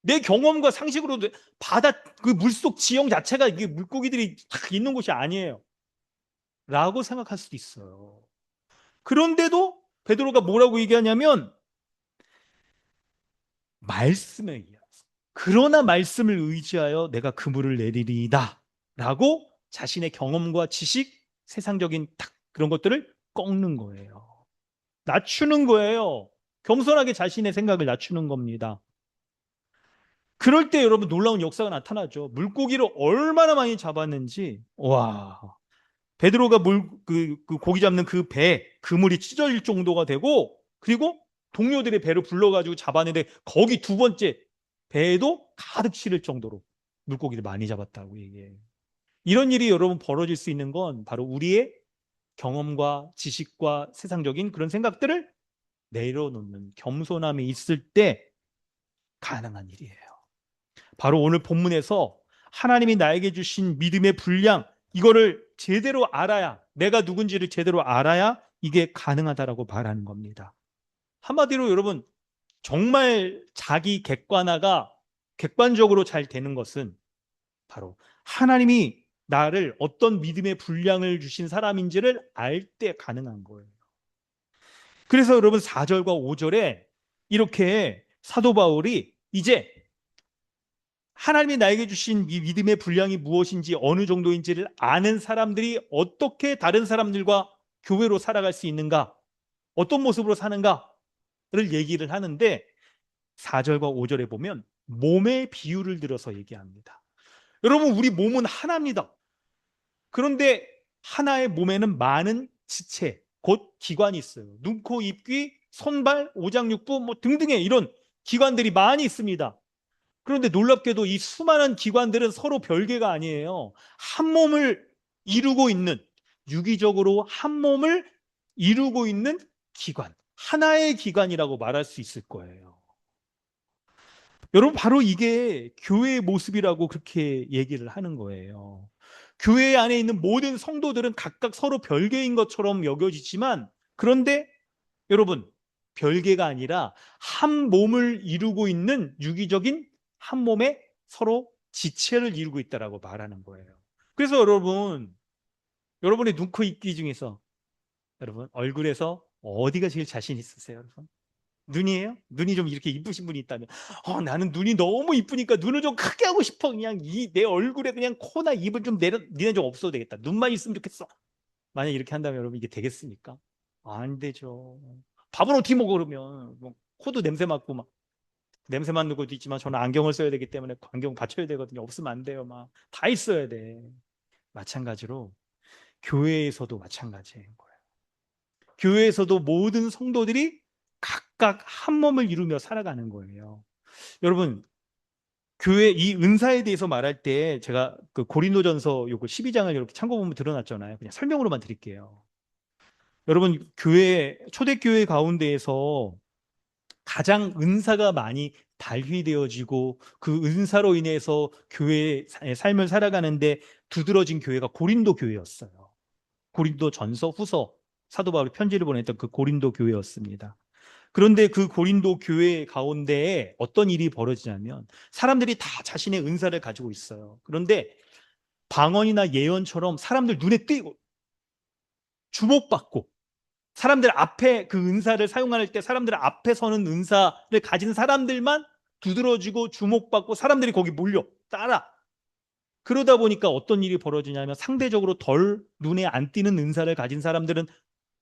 내 경험과 상식으로도 바다 그 물속 지형 자체가 이게 물고기들이 딱 있는 곳이 아니에요. 라고 생각할 수도 있어요. 그런데도 베드로가 뭐라고 얘기하냐면 말씀에 의해서 그러나 말씀을 의지하여 내가 그물을 내리리이다 라고 자신의 경험과 지식, 세상적인 딱 그런 것들을 꺾는 거예요. 낮추는 거예요. 겸손하게 자신의 생각을 낮추는 겁니다. 그럴 때 여러분 놀라운 역사가 나타나죠. 물고기를 얼마나 많이 잡았는지. 와, 베드로가 그 고기 잡는 그 그물이 찢어질 정도가 되고, 그리고 동료들의 배를 불러가지고 잡았는데, 거기 두 번째 배에도 가득 실을 정도로 물고기를 많이 잡았다고 얘기해요. 이런 일이 여러분 벌어질 수 있는 건 바로 우리의 경험과 지식과 세상적인 그런 생각들을 내려놓는 겸손함이 있을 때 가능한 일이에요. 바로 오늘 본문에서 하나님이 나에게 주신 믿음의 분량, 이거를 제대로 알아야, 내가 누군지를 제대로 알아야 이게 가능하다라고 말하는 겁니다. 한마디로 여러분, 정말 자기 객관화가 객관적으로 잘 되는 것은 바로 하나님이 나를 어떤 믿음의 분량을 주신 사람인지를 알 때 가능한 거예요. 그래서 여러분 4절과 5절에 이렇게 사도 바울이 이제 하나님이 나에게 주신 이 믿음의 분량이 무엇인지 어느 정도인지를 아는 사람들이 어떻게 다른 사람들과 교회로 살아갈 수 있는가, 어떤 모습으로 사는가를 얘기를 하는데 4절과 5절에 보면 몸의 비유를 들어서 얘기합니다. 여러분, 우리 몸은 하나입니다. 그런데 하나의 몸에는 많은 지체, 곧 기관이 있어요. 눈, 코, 입, 귀, 손발, 오장육부 뭐 등등의 이런 기관들이 많이 있습니다. 그런데 놀랍게도 이 수많은 기관들은 서로 별개가 아니에요. 한 몸을 이루고 있는, 유기적으로 한 몸을 이루고 있는 기관, 하나의 기관이라고 말할 수 있을 거예요. 여러분, 바로 이게 교회의 모습이라고 그렇게 얘기를 하는 거예요. 교회 안에 있는 모든 성도들은 각각 서로 별개인 것처럼 여겨지지만, 그런데 여러분, 별개가 아니라 한 몸을 이루고 있는 유기적인 한 몸에 서로 지체를 이루고 있다라고 말하는 거예요. 그래서 여러분, 여러분의 눈, 코, 입, 귀 중에서 여러분 얼굴에서 어디가 제일 자신 있으세요, 여러분? 눈이에요? 눈이 좀 이렇게 이쁘신 분이 있다면, 나는 눈이 너무 이쁘니까 눈을 좀 크게 하고 싶어. 그냥 이 내 얼굴에 그냥 코나 입을 좀 내려, 니네 좀 없어도 되겠다. 눈만 있으면 좋겠어. 만약 이렇게 한다면 여러분 이게 되겠습니까? 안 되죠. 밥은 어떻게 먹어 그러면? 뭐 코도 냄새 맡고 막 냄새 맡는 것도 있지만 저는 안경을 써야 되기 때문에 안경 받쳐야 되거든요. 없으면 안 돼요. 막 다 있어야 돼. 마찬가지로 교회에서도 마찬가지인 거예요. 교회에서도 모든 성도들이 각각 한 몸을 이루며 살아가는 거예요. 여러분, 교회 이 은사에 대해서 말할 때 제가 그 고린도전서 요거 12장을 이렇게 참고 보면 드러났잖아요. 그냥 설명으로만 드릴게요. 여러분, 교회 초대교회 가운데에서 가장 은사가 많이 발휘되어지고 그 은사로 인해서 교회의 삶을 살아가는데 두드러진 교회가 고린도 교회였어요. 고린도 전서 후서 사도 바울이 편지를 보냈던 그 고린도 교회였습니다. 그런데 그 고린도 교회 가운데에 어떤 일이 벌어지냐면 사람들이 다 자신의 은사를 가지고 있어요. 그런데 방언이나 예언처럼 사람들 눈에 띄고 주목받고 사람들 앞에 그 은사를 사용할 때 사람들 앞에 서는 은사를 가진 사람들만 두드러지고 주목받고 사람들이 거기 몰려 따라. 그러다 보니까 어떤 일이 벌어지냐면 상대적으로 덜 눈에 안 띄는 은사를 가진 사람들은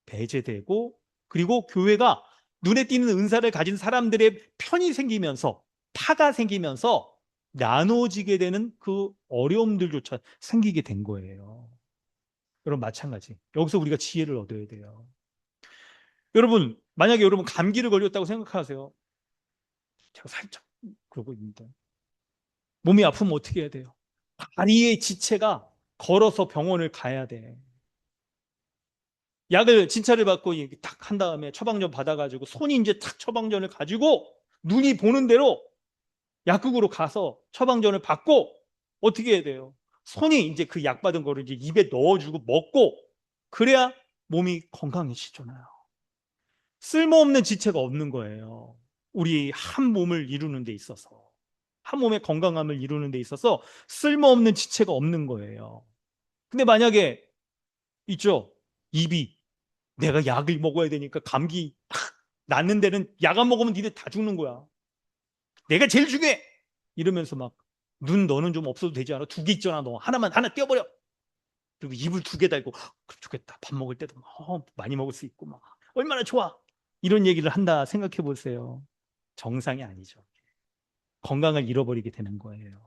배제되고, 그리고 교회가 눈에 띄는 은사를 가진 사람들의 편이 생기면서 파가 생기면서 나누어지게 되는 그 어려움들조차 생기게 된 거예요. 여러분, 마찬가지. 여기서 우리가 지혜를 얻어야 돼요. 여러분, 만약에 여러분 감기를 걸렸다고 생각하세요. 제가 살짝 그러고 있는데 몸이 아프면 어떻게 해야 돼요? 다리의 지체가 걸어서 병원을 가야 돼. 약을 진찰을 받고 탁 한 다음에 처방전 받아가지고 손이 이제 탁 처방전을 가지고 눈이 보는 대로 약국으로 가서 처방전을 받고 어떻게 해야 돼요? 손이 이제 그 약 받은 거를 이제 입에 넣어주고 먹고 그래야 몸이 건강해지잖아요. 쓸모없는 지체가 없는 거예요. 우리 한 몸을 이루는 데 있어서. 한 몸의 건강함을 이루는 데 있어서 쓸모없는 지체가 없는 거예요. 근데 만약에 있죠. 입이 내가 약을 먹어야 되니까 감기 낫는 데는 약 안 먹으면 니네 다 죽는 거야. 내가 제일 중요해. 이러면서 막 눈 너는 좀 없어도 되지 않아? 두 개 있잖아. 너 하나 떼어버려. 그리고 입을 두 개 달고 좋겠다. 밥 먹을 때도 막, 많이 먹을 수 있고 막 얼마나 좋아. 이런 얘기를 한다 생각해 보세요. 정상이 아니죠. 건강을 잃어버리게 되는 거예요.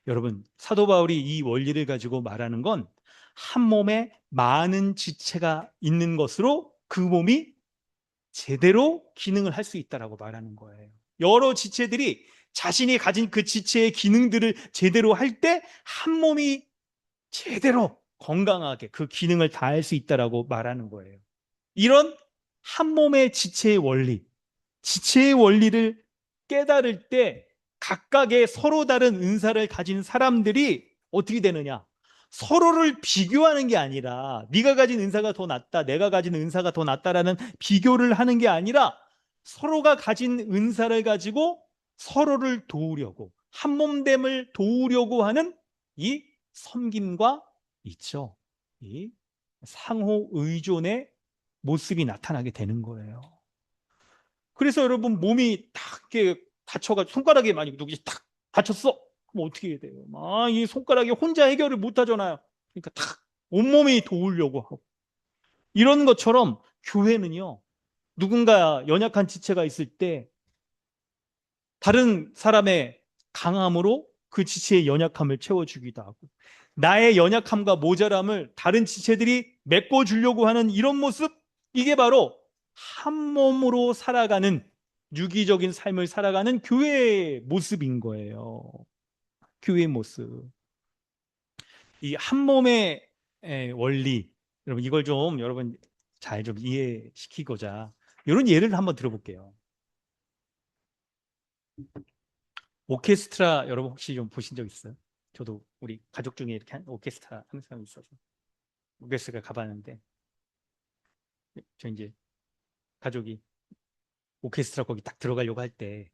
여러분, 사도 바울이 이 원리를 가지고 말하는 건 한 몸에 많은 지체가 있는 것으로 그 몸이 제대로 기능을 할 수 있다라고 말하는 거예요. 여러 지체들이 자신이 가진 그 지체의 기능들을 제대로 할 때 한 몸이 제대로 건강하게 그 기능을 다할 수 있다라고 말하는 거예요. 이런 한 몸의 지체의 원리, 지체의 원리를 깨달을 때 각각의 서로 다른 은사를 가진 사람들이 어떻게 되느냐? 서로를 비교하는 게 아니라 네가 가진 은사가 더 낫다, 내가 가진 은사가 더 낫다라는 비교를 하는 게 아니라 서로가 가진 은사를 가지고 서로를 도우려고 한 몸됨을 도우려고 하는 이 섬김과 있죠. 이 상호 의존의 모습이 나타나게 되는 거예요. 그래서 여러분 몸이 딱 이렇게 다쳐가지고 손가락에 많이 누구지 탁 다쳤어. 그럼 어떻게 해야 돼요? 이 손가락이 혼자 해결을 못 하잖아요. 그러니까 탁 온몸이 도우려고 하고 이런 것처럼 교회는요. 누군가 연약한 지체가 있을 때 다른 사람의 강함으로 그 지체의 연약함을 채워주기도 하고, 나의 연약함과 모자람을 다른 지체들이 메꿔주려고 하는 이런 모습, 이게 바로 한 몸으로 살아가는, 유기적인 삶을 살아가는 교회의 모습인 거예요. 교회의 모습. 이 한 몸의 원리, 여러분 이걸 좀 여러분 잘 좀 이해시키고자 이런 예를 한번 들어볼게요. 오케스트라 여러분 혹시 좀 보신 적 있어요? 저도 우리 가족 중에 이렇게 오케스트라 하는 사람이 있어서 오케스트라 가봤는데, 저 이제 가족이 오케스트라 거기 딱 들어가려고 할 때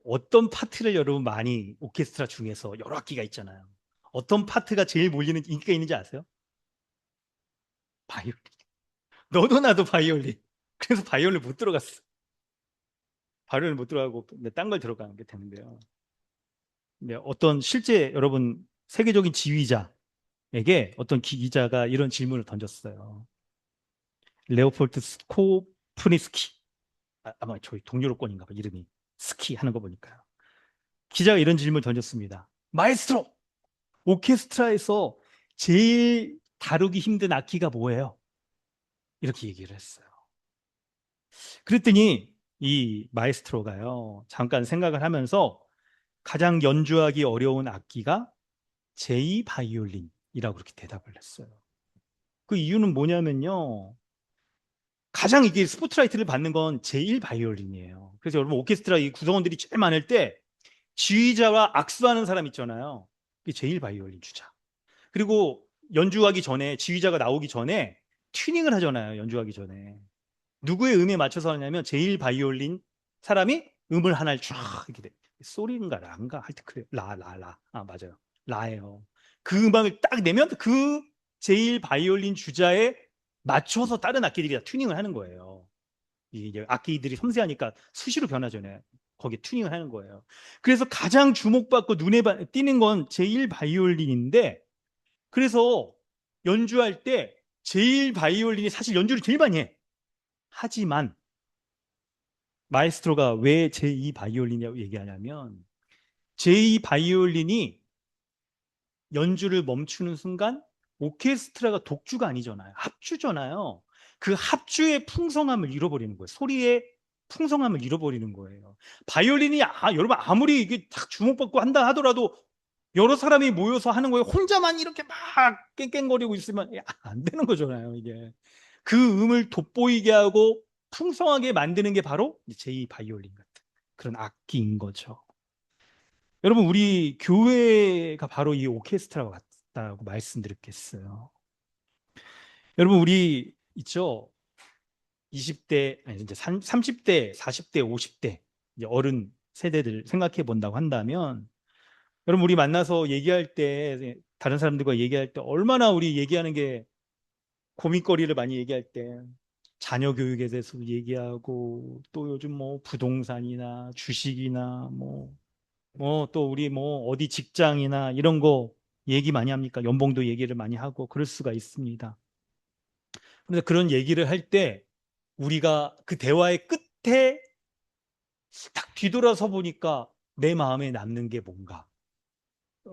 어떤 파트를 여러분 많이 오케스트라 중에서 여러 악기가 있잖아요. 어떤 파트가 제일 몰리는 인기가 있는지 아세요? 바이올린. 너도 나도 바이올린. 그래서 바이올린 못 들어갔어. 바이올린 못 들어가고 딴 걸 들어가는 게 되는데요. 근데 어떤 실제 여러분 세계적인 지휘자에게 어떤 기자가 이런 질문을 던졌어요. 레오폴드 스코프니스키, 아마 저희 동유럽권인가 봐, 이름이 스키 하는 거 보니까요. 기자가 이런 질문을 던졌습니다. 마에스트로, 오케스트라에서 제일 다루기 힘든 악기가 뭐예요? 이렇게 얘기를 했어요. 그랬더니 이 마에스트로가요, 잠깐 생각을 하면서 가장 연주하기 어려운 악기가 제2 바이올린이라고 그렇게 대답을 했어요. 그 이유는 뭐냐면요, 가장 이게 스포트라이트를 받는 건 제1 바이올린이에요. 그래서 여러분 오케스트라 이 구성원들이 제일 많을 때 지휘자와 악수하는 사람 있잖아요. 그게 제1 바이올린 주자. 그리고 연주하기 전에, 지휘자가 나오기 전에 튜닝을 하잖아요. 연주하기 전에 누구의 음에 맞춰서 하냐면 제1 바이올린 사람이 음을 하나를 쫙 이렇게 돼. 소리인가 라인가 하여튼 그래요. 라. 아, 맞아요. 라예요. 그 음악을 딱 내면 그 제1 바이올린 주자에 맞춰서 다른 악기들이 다 튜닝을 하는 거예요. 이제 악기들이 섬세하니까 수시로 변하잖아요. 거기에 튜닝을 하는 거예요. 그래서 가장 주목받고 눈에 띄는 건 제1 바이올린인데, 그래서 연주할 때 제1 바이올린이 사실 연주를 제일 많이 해. 하지만 마에스트로가 왜 제2 바이올린이라고 얘기하냐면, 제2 바이올린이 연주를 멈추는 순간 오케스트라가 독주가 아니잖아요. 합주잖아요. 그 합주의 풍성함을 잃어버리는 거예요. 소리의 풍성함을 잃어버리는 거예요. 바이올린이 여러분 아무리 이게 딱 주목받고 한다 하더라도 여러 사람이 모여서 하는 거예요. 혼자만 이렇게 막 깽깽거리고 있으면 안 되는 거잖아요, 이게. 그 음을 돋보이게 하고 풍성하게 만드는 게 바로 제2 바이올린 같은 그런 악기인 거죠. 여러분, 우리 교회가 바로 이 오케스트라와 같다고 말씀드렸겠어요. 여러분, 우리 있죠? 20대, 아니, 이제 30대, 40대, 50대, 이제 어른 세대들 생각해 본다고 한다면, 여러분, 우리 만나서 얘기할 때, 다른 사람들과 얘기할 때, 얼마나 우리 얘기하는 게 고민거리를 많이 얘기할 때, 자녀 교육에 대해서 얘기하고, 또 요즘 뭐 부동산이나 주식이나 또 우리 어디 직장이나 이런 거 얘기 많이 합니까? 연봉도 얘기를 많이 하고 그럴 수가 있습니다. 그런데 그런 얘기를 할 때 우리가 그 대화의 끝에 딱 뒤돌아서 보니까 내 마음에 남는 게 뭔가?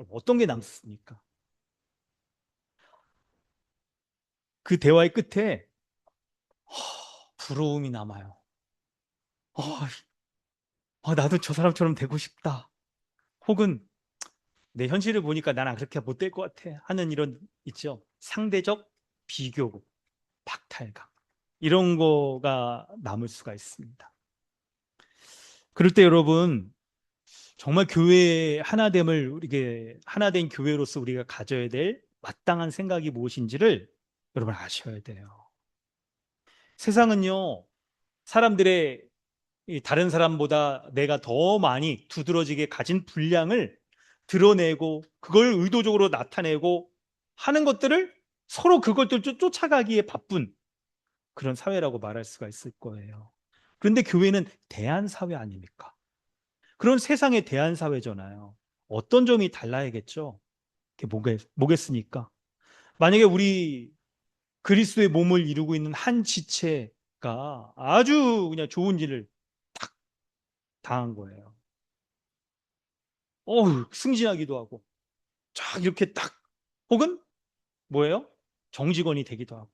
어떤 게 남습니까? 그 대화의 끝에 부러움이 남아요. 아, 나도 저 사람처럼 되고 싶다. 혹은 내 현실을 보니까 나는 그렇게 못 될 것 같아 하는 이런 있죠. 상대적 비교, 박탈감. 이런 거가 남을 수가 있습니다. 그럴 때 여러분, 정말 교회의 하나됨을, 우리게 하나된 교회로서 우리가 가져야 될 마땅한 생각이 무엇인지를 여러분 아셔야 돼요. 세상은요, 사람들의 다른 사람보다 내가 더 많이 두드러지게 가진 분량을 드러내고 그걸 의도적으로 나타내고 하는 것들을 서로 그것들 쫓아가기에 바쁜 그런 사회라고 말할 수가 있을 거예요. 그런데 교회는 대안사회 아닙니까? 그런 세상의 대안사회잖아요. 어떤 점이 달라야겠죠? 그게 뭐겠습니까? 만약에 우리 그리스도의 몸을 이루고 있는 한 지체가 아주 그냥 좋은 일을 딱 당한 거예요. 승진하기도 하고, 쫙 이렇게 딱, 혹은 뭐예요? 정직원이 되기도 하고,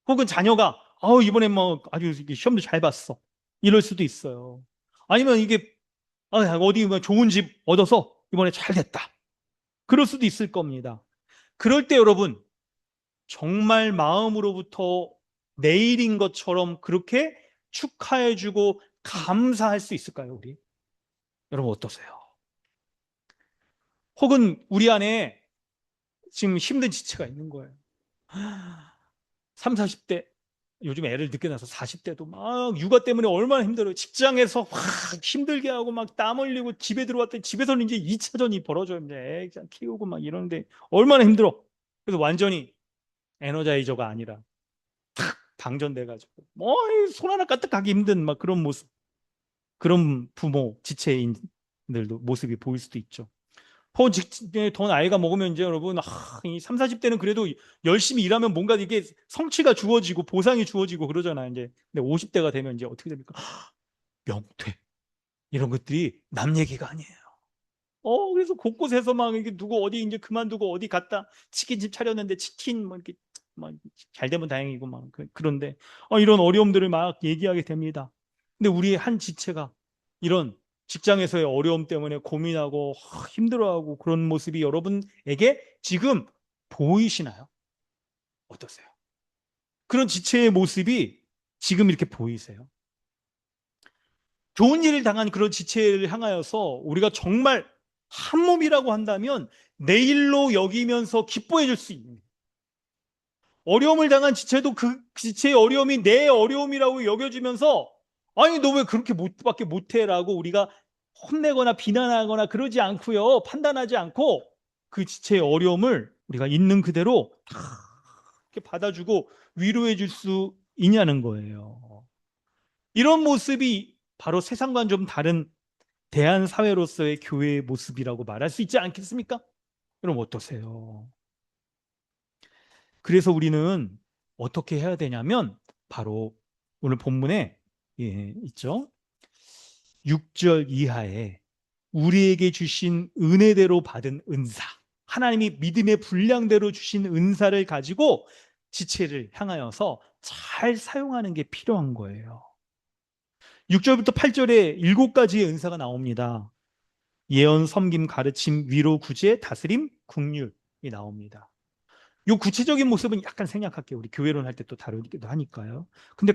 혹은 자녀가, 이번에 뭐 아주 이렇게 시험도 잘 봤어. 이럴 수도 있어요. 아니면 이게, 어디 뭐 좋은 집 얻어서 이번에 잘 됐다. 그럴 수도 있을 겁니다. 그럴 때 여러분, 정말 마음으로부터 내일인 것처럼 그렇게 축하해주고 감사할 수 있을까요, 우리? 여러분 어떠세요? 혹은 우리 안에 지금 힘든 지체가 있는 거예요. 3, 40대, 요즘 애를 늦게 낳아서 40대도 막 육아 때문에 얼마나 힘들어요. 직장에서 확 힘들게 하고 막 땀 흘리고 집에 들어왔더니 집에서는 이제 2차전이 벌어져요. 이제 애 그냥 키우고 막 이러는데 얼마나 힘들어. 그래서 완전히 에너자이저가 아니라 방전돼가지고 손 하나 까딱하기 힘든 막 그런 모습, 그런 부모 지체인들도 모습이 보일 수도 있죠. 더 나이가 먹으면 이제 여러분, 이 3, 40대는 그래도 열심히 일하면 뭔가 이게 성취가 주어지고 보상이 주어지고 그러잖아요. 이제 근데 50대가 되면 이제 어떻게 됩니까? 명퇴 이런 것들이 남 얘기가 아니에요. 그래서 곳곳에서 막 이게 누구 어디 이제 그만두고 어디 갔다 치킨집 차렸는데 치킨 뭐 이렇게 막잘 되면 다행이고 막 그런데 이런 어려움들을 막 얘기하게 됩니다. 근데 우리의 한 지체가 이런 직장에서의 어려움 때문에 고민하고 힘들어하고 그런 모습이 여러분에게 지금 보이시나요? 어떠세요? 그런 지체의 모습이 지금 이렇게 보이세요? 좋은 일을 당한 그런 지체를 향하여서 우리가 정말 한 몸이라고 한다면 내일로 여기면서 기뻐해 줄 수 있는, 어려움을 당한 지체도 그 지체의 어려움이 내 어려움이라고 여겨주면서 아니 너 왜 그렇게 못밖에 못해라고 우리가 혼내거나 비난하거나 그러지 않고요, 판단하지 않고 그 지체의 어려움을 우리가 있는 그대로 다 이렇게 받아주고 위로해 줄 수 있냐는 거예요. 이런 모습이 바로 세상과는 좀 다른 대한 사회로서의 교회의 모습이라고 말할 수 있지 않겠습니까? 그럼 어떠세요? 그래서 우리는 어떻게 해야 되냐면 바로 오늘 본문에 있죠. 6절 이하에 우리에게 주신 은혜대로 받은 은사, 하나님이 믿음의 분량대로 주신 은사를 가지고 지체를 향하여서 잘 사용하는 게 필요한 거예요. 6절부터 8절에 7가지의 은사가 나옵니다. 예언, 섬김, 가르침, 위로, 구제, 다스림, 긍휼이 나옵니다. 이 구체적인 모습은 약간 생략할게요. 우리 교회론 할 때 또 다루기도 하니까요. 근데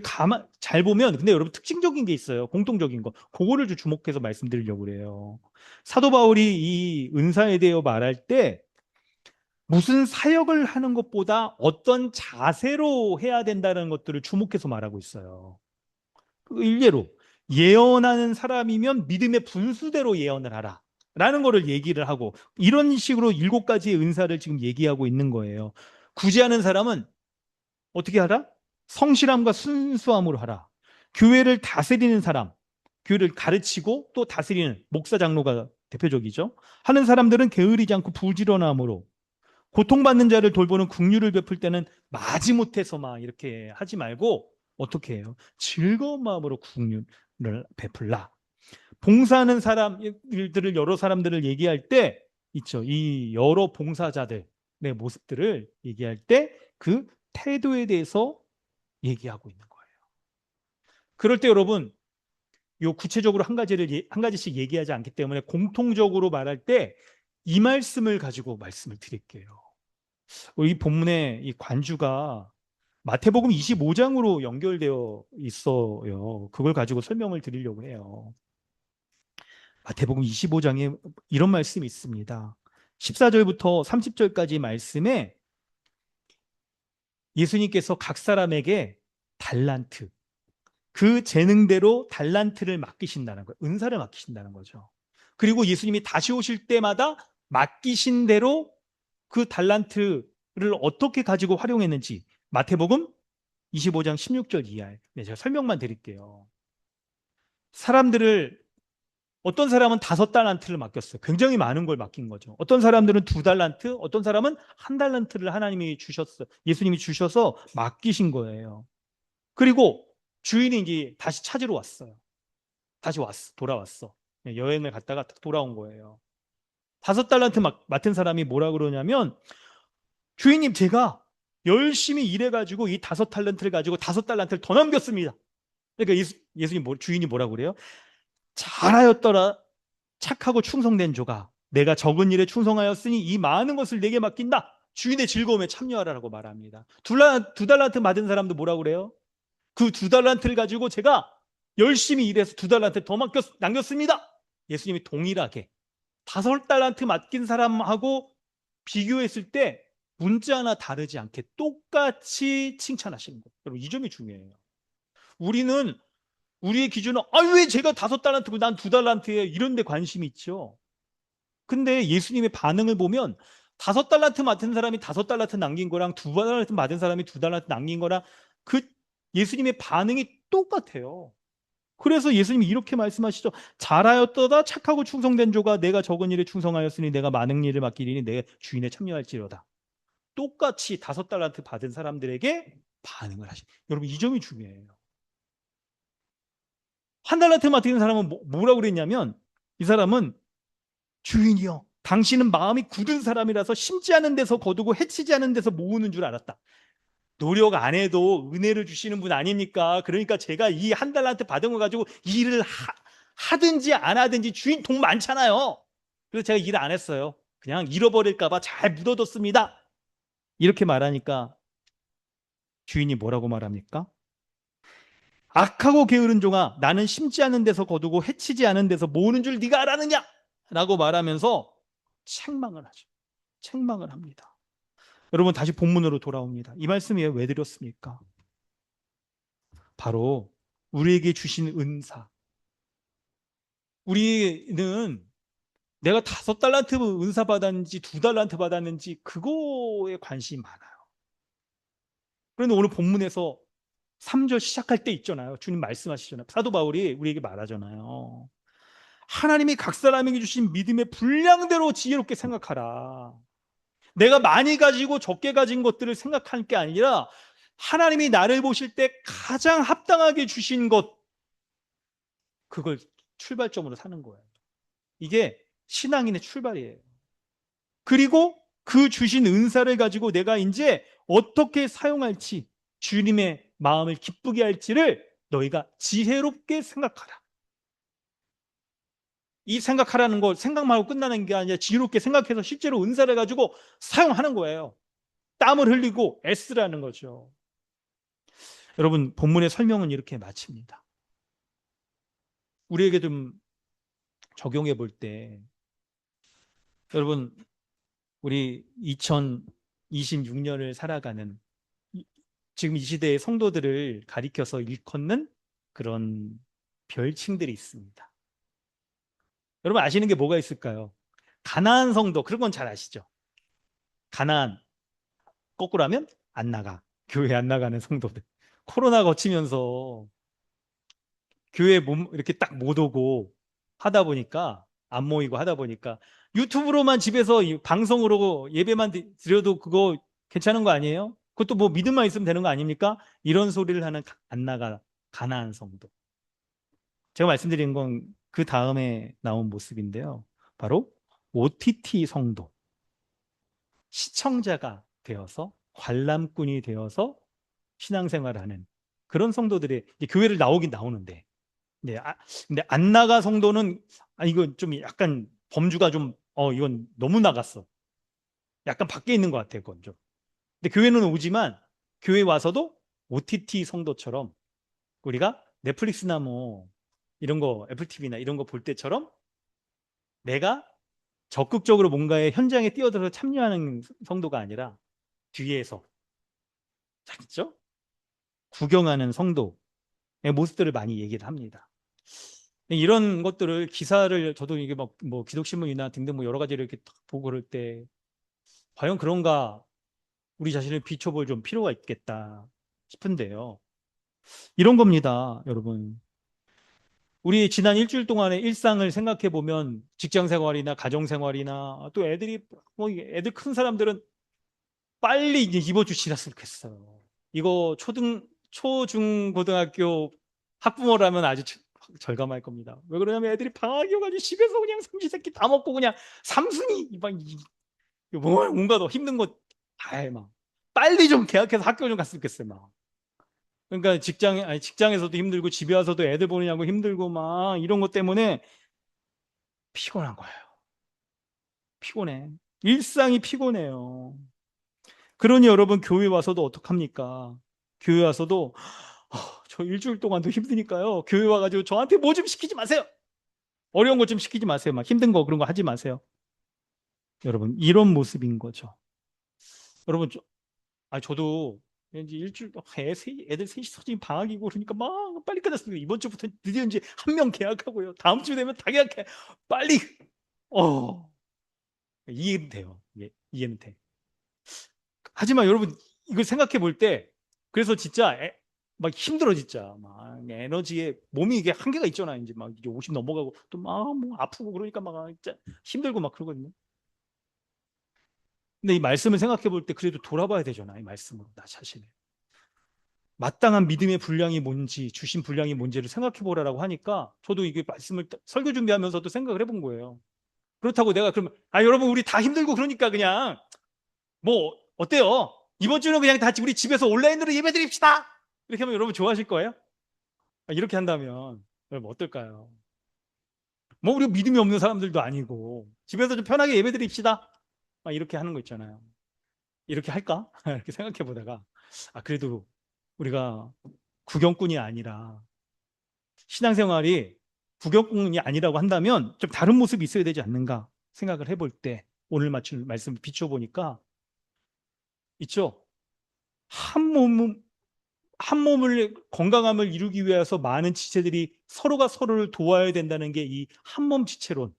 잘 보면, 근데 여러분 특징적인 게 있어요. 공통적인 거. 그거를 좀 주목해서 말씀드리려고 그래요. 사도 바울이 이 은사에 대해 말할 때 무슨 사역을 하는 것보다 어떤 자세로 해야 된다는 것들을 주목해서 말하고 있어요. 그 일례로 예언하는 사람이면 믿음의 분수대로 예언을 하라 라는 거를 얘기를 하고, 이런 식으로 7가지의 은사를 지금 얘기하고 있는 거예요. 구제하는 사람은 어떻게 하라? 성실함과 순수함으로 하라. 교회를 다스리는 사람, 교회를 가르치고 또 다스리는 목사 장로가 대표적이죠. 하는 사람들은 게으르지 않고 부지런함으로, 고통받는 자를 돌보는 긍휼을 베풀 때는 마지못해서 막 이렇게 하지 말고 어떻게 해요? 즐거운 마음으로 긍휼을 베풀라. 봉사하는 사람들을, 여러 사람들을 얘기할 때 있죠. 이 여러 봉사자들의 모습들을 얘기할 때 그 태도에 대해서 얘기하고 있는 거예요. 그럴 때 여러분, 요 구체적으로 한 가지씩 얘기하지 않기 때문에 공통적으로 말할 때 이 말씀을 가지고 말씀을 드릴게요. 이 본문의 이 관주가 마태복음 25장으로 연결되어 있어요. 그걸 가지고 설명을 드리려고 해요. 마태복음 25장에 이런 말씀이 있습니다. 14절부터 30절까지 말씀에 예수님께서 각 사람에게 달란트, 그 재능대로 달란트를 맡기신다는 거예요. 은사를 맡기신다는 거죠. 그리고 예수님이 다시 오실 때마다 맡기신 대로 그 달란트를 어떻게 가지고 활용했는지 마태복음 25장 16절 이하에 제가 설명만 드릴게요. 사람들을, 어떤 사람은 5달란트를 맡겼어요. 굉장히 많은 걸 맡긴 거죠. 어떤 사람들은 2달란트, 어떤 사람은 1달란트를 하나님이 주셨어요. 예수님이 주셔서 맡기신 거예요. 그리고 주인이 이제 다시 찾으러 왔어요. 다시 돌아왔어. 여행을 갔다가 돌아온 거예요. 5달란트 맡은 사람이 뭐라 그러냐면, 주인님, 제가 열심히 일해가지고 이 5달란트를 가지고 5달란트를 더 남겼습니다. 그러니까 예수님, 주인이 뭐라고 그래요? 잘하였더라. 착하고 충성된 조가, 내가 적은 일에 충성하였으니 이 많은 것을 내게 맡긴다. 주인의 즐거움에 참여하라고 말합니다. 2달란트 받은 사람도 뭐라고 그래요? 그 2달란트를 가지고 제가 열심히 일해서 2달란트 더 남겼습니다. 예수님이 동일하게 5달란트 맡긴 사람하고 비교했을 때 문자 하나 다르지 않게 똑같이 칭찬하시는 거예요. 여러분, 이 점이 중요해요. 우리는 우리의 기준은 왜 제가 5달란트고 난 2달란트에 이런 데 관심이 있죠. 근데 예수님의 반응을 보면 5달란트 맡은 사람이 5달란트 남긴 거랑 2달란트 받은 사람이 2달란트 남긴 거랑 그 예수님의 반응이 똑같아요. 그래서 예수님이 이렇게 말씀하시죠. 잘하였도다 착하고 충성된 조가, 내가 적은 일에 충성하였으니 내가 많은 일을 맡기리니 내 주인에 참여할지로다. 똑같이 5달란트 받은 사람들에게 반응을 하시. 여러분, 이 점이 중요해요. 1달란트 맡은 사람은 뭐라고 그랬냐면, 이 사람은 주인이여, 당신은 마음이 굳은 사람이라서 심지 않은 데서 거두고 해치지 않은 데서 모으는 줄 알았다. 노력 안 해도 은혜를 주시는 분 아닙니까? 그러니까 제가 이 1달란트 받은 거 가지고 일을 하든지 안 하든지, 주인 돈 많잖아요. 그래서 제가 일을 안 했어요. 그냥 잃어버릴까 봐 잘 묻어뒀습니다. 이렇게 말하니까 주인이 뭐라고 말합니까? 악하고 게으른 종아, 나는 심지 않은 데서 거두고 해치지 않은 데서 모으는 줄 네가 알았느냐? 라고 말하면서 책망을 하죠. 책망을 합니다. 여러분, 다시 본문으로 돌아옵니다. 이 말씀이 왜 드렸습니까? 바로 우리에게 주신 은사. 우리는 내가 5달란트 은사 받았는지 2달란트 받았는지 그거에 관심이 많아요. 그런데 오늘 본문에서 3절 시작할 때 있잖아요. 주님 말씀하시잖아요. 사도 바울이 우리에게 말하잖아요. 하나님이 각 사람에게 주신 믿음의 분량대로 지혜롭게 생각하라. 내가 많이 가지고 적게 가진 것들을 생각할 게 아니라 하나님이 나를 보실 때 가장 합당하게 주신 것, 그걸 출발점으로 사는 거예요. 이게 신앙인의 출발이에요. 그리고 그 주신 은사를 가지고 내가 이제 어떻게 사용할지, 주님의 마음을 기쁘게 할지를 너희가 지혜롭게 생각하라. 이 생각하라는 거 생각만 하고 끝나는 게 아니라 지혜롭게 생각해서 실제로 은사를 가지고 사용하는 거예요. 땀을 흘리고 애쓰라는 거죠. 여러분, 본문의 설명은 이렇게 마칩니다. 우리에게 좀 적용해 볼 때, 여러분, 우리 2026년을 살아가는 지금 이 시대의 성도들을 가리켜서 일컫는 그런 별칭들이 있습니다. 여러분, 아시는 게 뭐가 있을까요? 가나안 성도, 그런 건 잘 아시죠? 가나안, 거꾸로 하면 안 나가. 교회 안 나가는 성도들. 코로나 거치면서 교회 이렇게 딱 못 오고 하다 보니까, 안 모이고 하다 보니까 유튜브로만 집에서 방송으로 예배만 드려도 그거 괜찮은 거 아니에요? 그것도 뭐 믿음만 있으면 되는 거 아닙니까? 이런 소리를 하는 안 나가 가나안 성도. 제가 말씀드린 건 그 다음에 나온 모습인데요. 바로 OTT 성도. 시청자가 되어서, 관람꾼이 되어서 신앙생활을 하는 그런 성도들이 이제 교회를 나오긴 나오는데, 네, 근데 안 나가 성도는 이건 좀 약간 범주가 좀 이건 너무 나갔어. 약간 밖에 있는 것 같아요, 그건 좀. 근데 교회는 오지만 교회 와서도 OTT 성도처럼 우리가 넷플릭스나 뭐 이런 거 애플 TV나 이런 거 볼 때처럼 내가 적극적으로 뭔가의 현장에 뛰어들어서 참여하는 성도가 아니라 뒤에서 잘있죠? 구경하는 성도의 모습들을 많이 얘기를 합니다. 이런 것들을 기사를 저도 이게 막 뭐 기독신문이나 등등 뭐 여러 가지를 이렇게 보고 그럴 때 과연 그런가, 우리 자신을 비춰볼 좀 필요가 있겠다 싶은데요. 이런 겁니다, 여러분. 우리 지난 일주일 동안의 일상을 생각해 보면 직장 생활이나 가정 생활이나 또 애들이 뭐 애들 큰 사람들은 빨리 이제 이번 주 지났으면 좋겠어요. 이거 초중 고등학교 학부모라면 아주 절감할 겁니다. 왜 그러냐면 애들이 방학이어가지고 집에서 그냥 삼시세끼 다 먹고 그냥 삼순이 뭔가 더 힘든 거 다 해 막. 빨리 좀 개학해서 학교 좀 갔으면 좋겠어요 막. 그러니까 직장에서도 힘들고 집에 와서도 애들 보느냐고 힘들고 막 이런 것 때문에 피곤한 거예요. 피곤해. 일상이 피곤해요. 그러니 여러분 교회 와서도 어떡합니까? 교회 와서도 저 일주일 동안도 힘드니까요. 교회 와가지고 저한테 뭐 좀 시키지 마세요. 어려운 거 좀 시키지 마세요. 막 힘든 거 그런 거 하지 마세요. 여러분 이런 모습인 거죠. 여러분 저도 왠지 일주일 애들 셋이 지금 방학이고 그러니까 막 빨리 끝났습니다. 이번 주부터 드디어 이제 한 명 계약하고요. 다음 주 되면 다 계약해. 빨리. 어 이해는 돼요. 예, 이해는 돼. 하지만 여러분 이걸 생각해 볼 때 그래서 진짜 막 힘들어 진짜 막 에너지에 몸이 이게 한계가 있잖아요. 이제 막 이제 50 넘어가고 또 막 뭐 아프고 그러니까 막 진짜 힘들고 막 그러거든요. 근데 이 말씀을 생각해 볼 때 그래도 돌아봐야 되잖아요. 이 말씀으로 나 자신을. 마땅한 믿음의 분량이 뭔지 주신 분량이 뭔지를 생각해 보라라고 하니까 저도 이게 말씀을 설교 준비하면서도 생각을 해본 거예요. 그렇다고 내가 그러면 여러분 우리 다 힘들고 그러니까 그냥 뭐 어때요? 이번 주는 그냥 다 우리 집에서 온라인으로 예배드립시다. 이렇게 하면 여러분 좋아하실 거예요? 이렇게 한다면 여러분 어떨까요? 뭐 우리 믿음이 없는 사람들도 아니고 집에서 좀 편하게 예배드립시다. 이렇게 하는 거 있잖아요. 이렇게 할까? 이렇게 생각해 보다가 그래도 우리가 구경꾼이 아니라 신앙생활이 구경꾼이 아니라고 한다면 좀 다른 모습이 있어야 되지 않는가 생각을 해볼 때 오늘 맞춘 말씀을 비춰보니까 있죠. 한 몸, 한 몸을 건강함을 이루기 위해서 많은 지체들이 서로가 서로를 도와야 된다는 게 이 한 몸 지체론.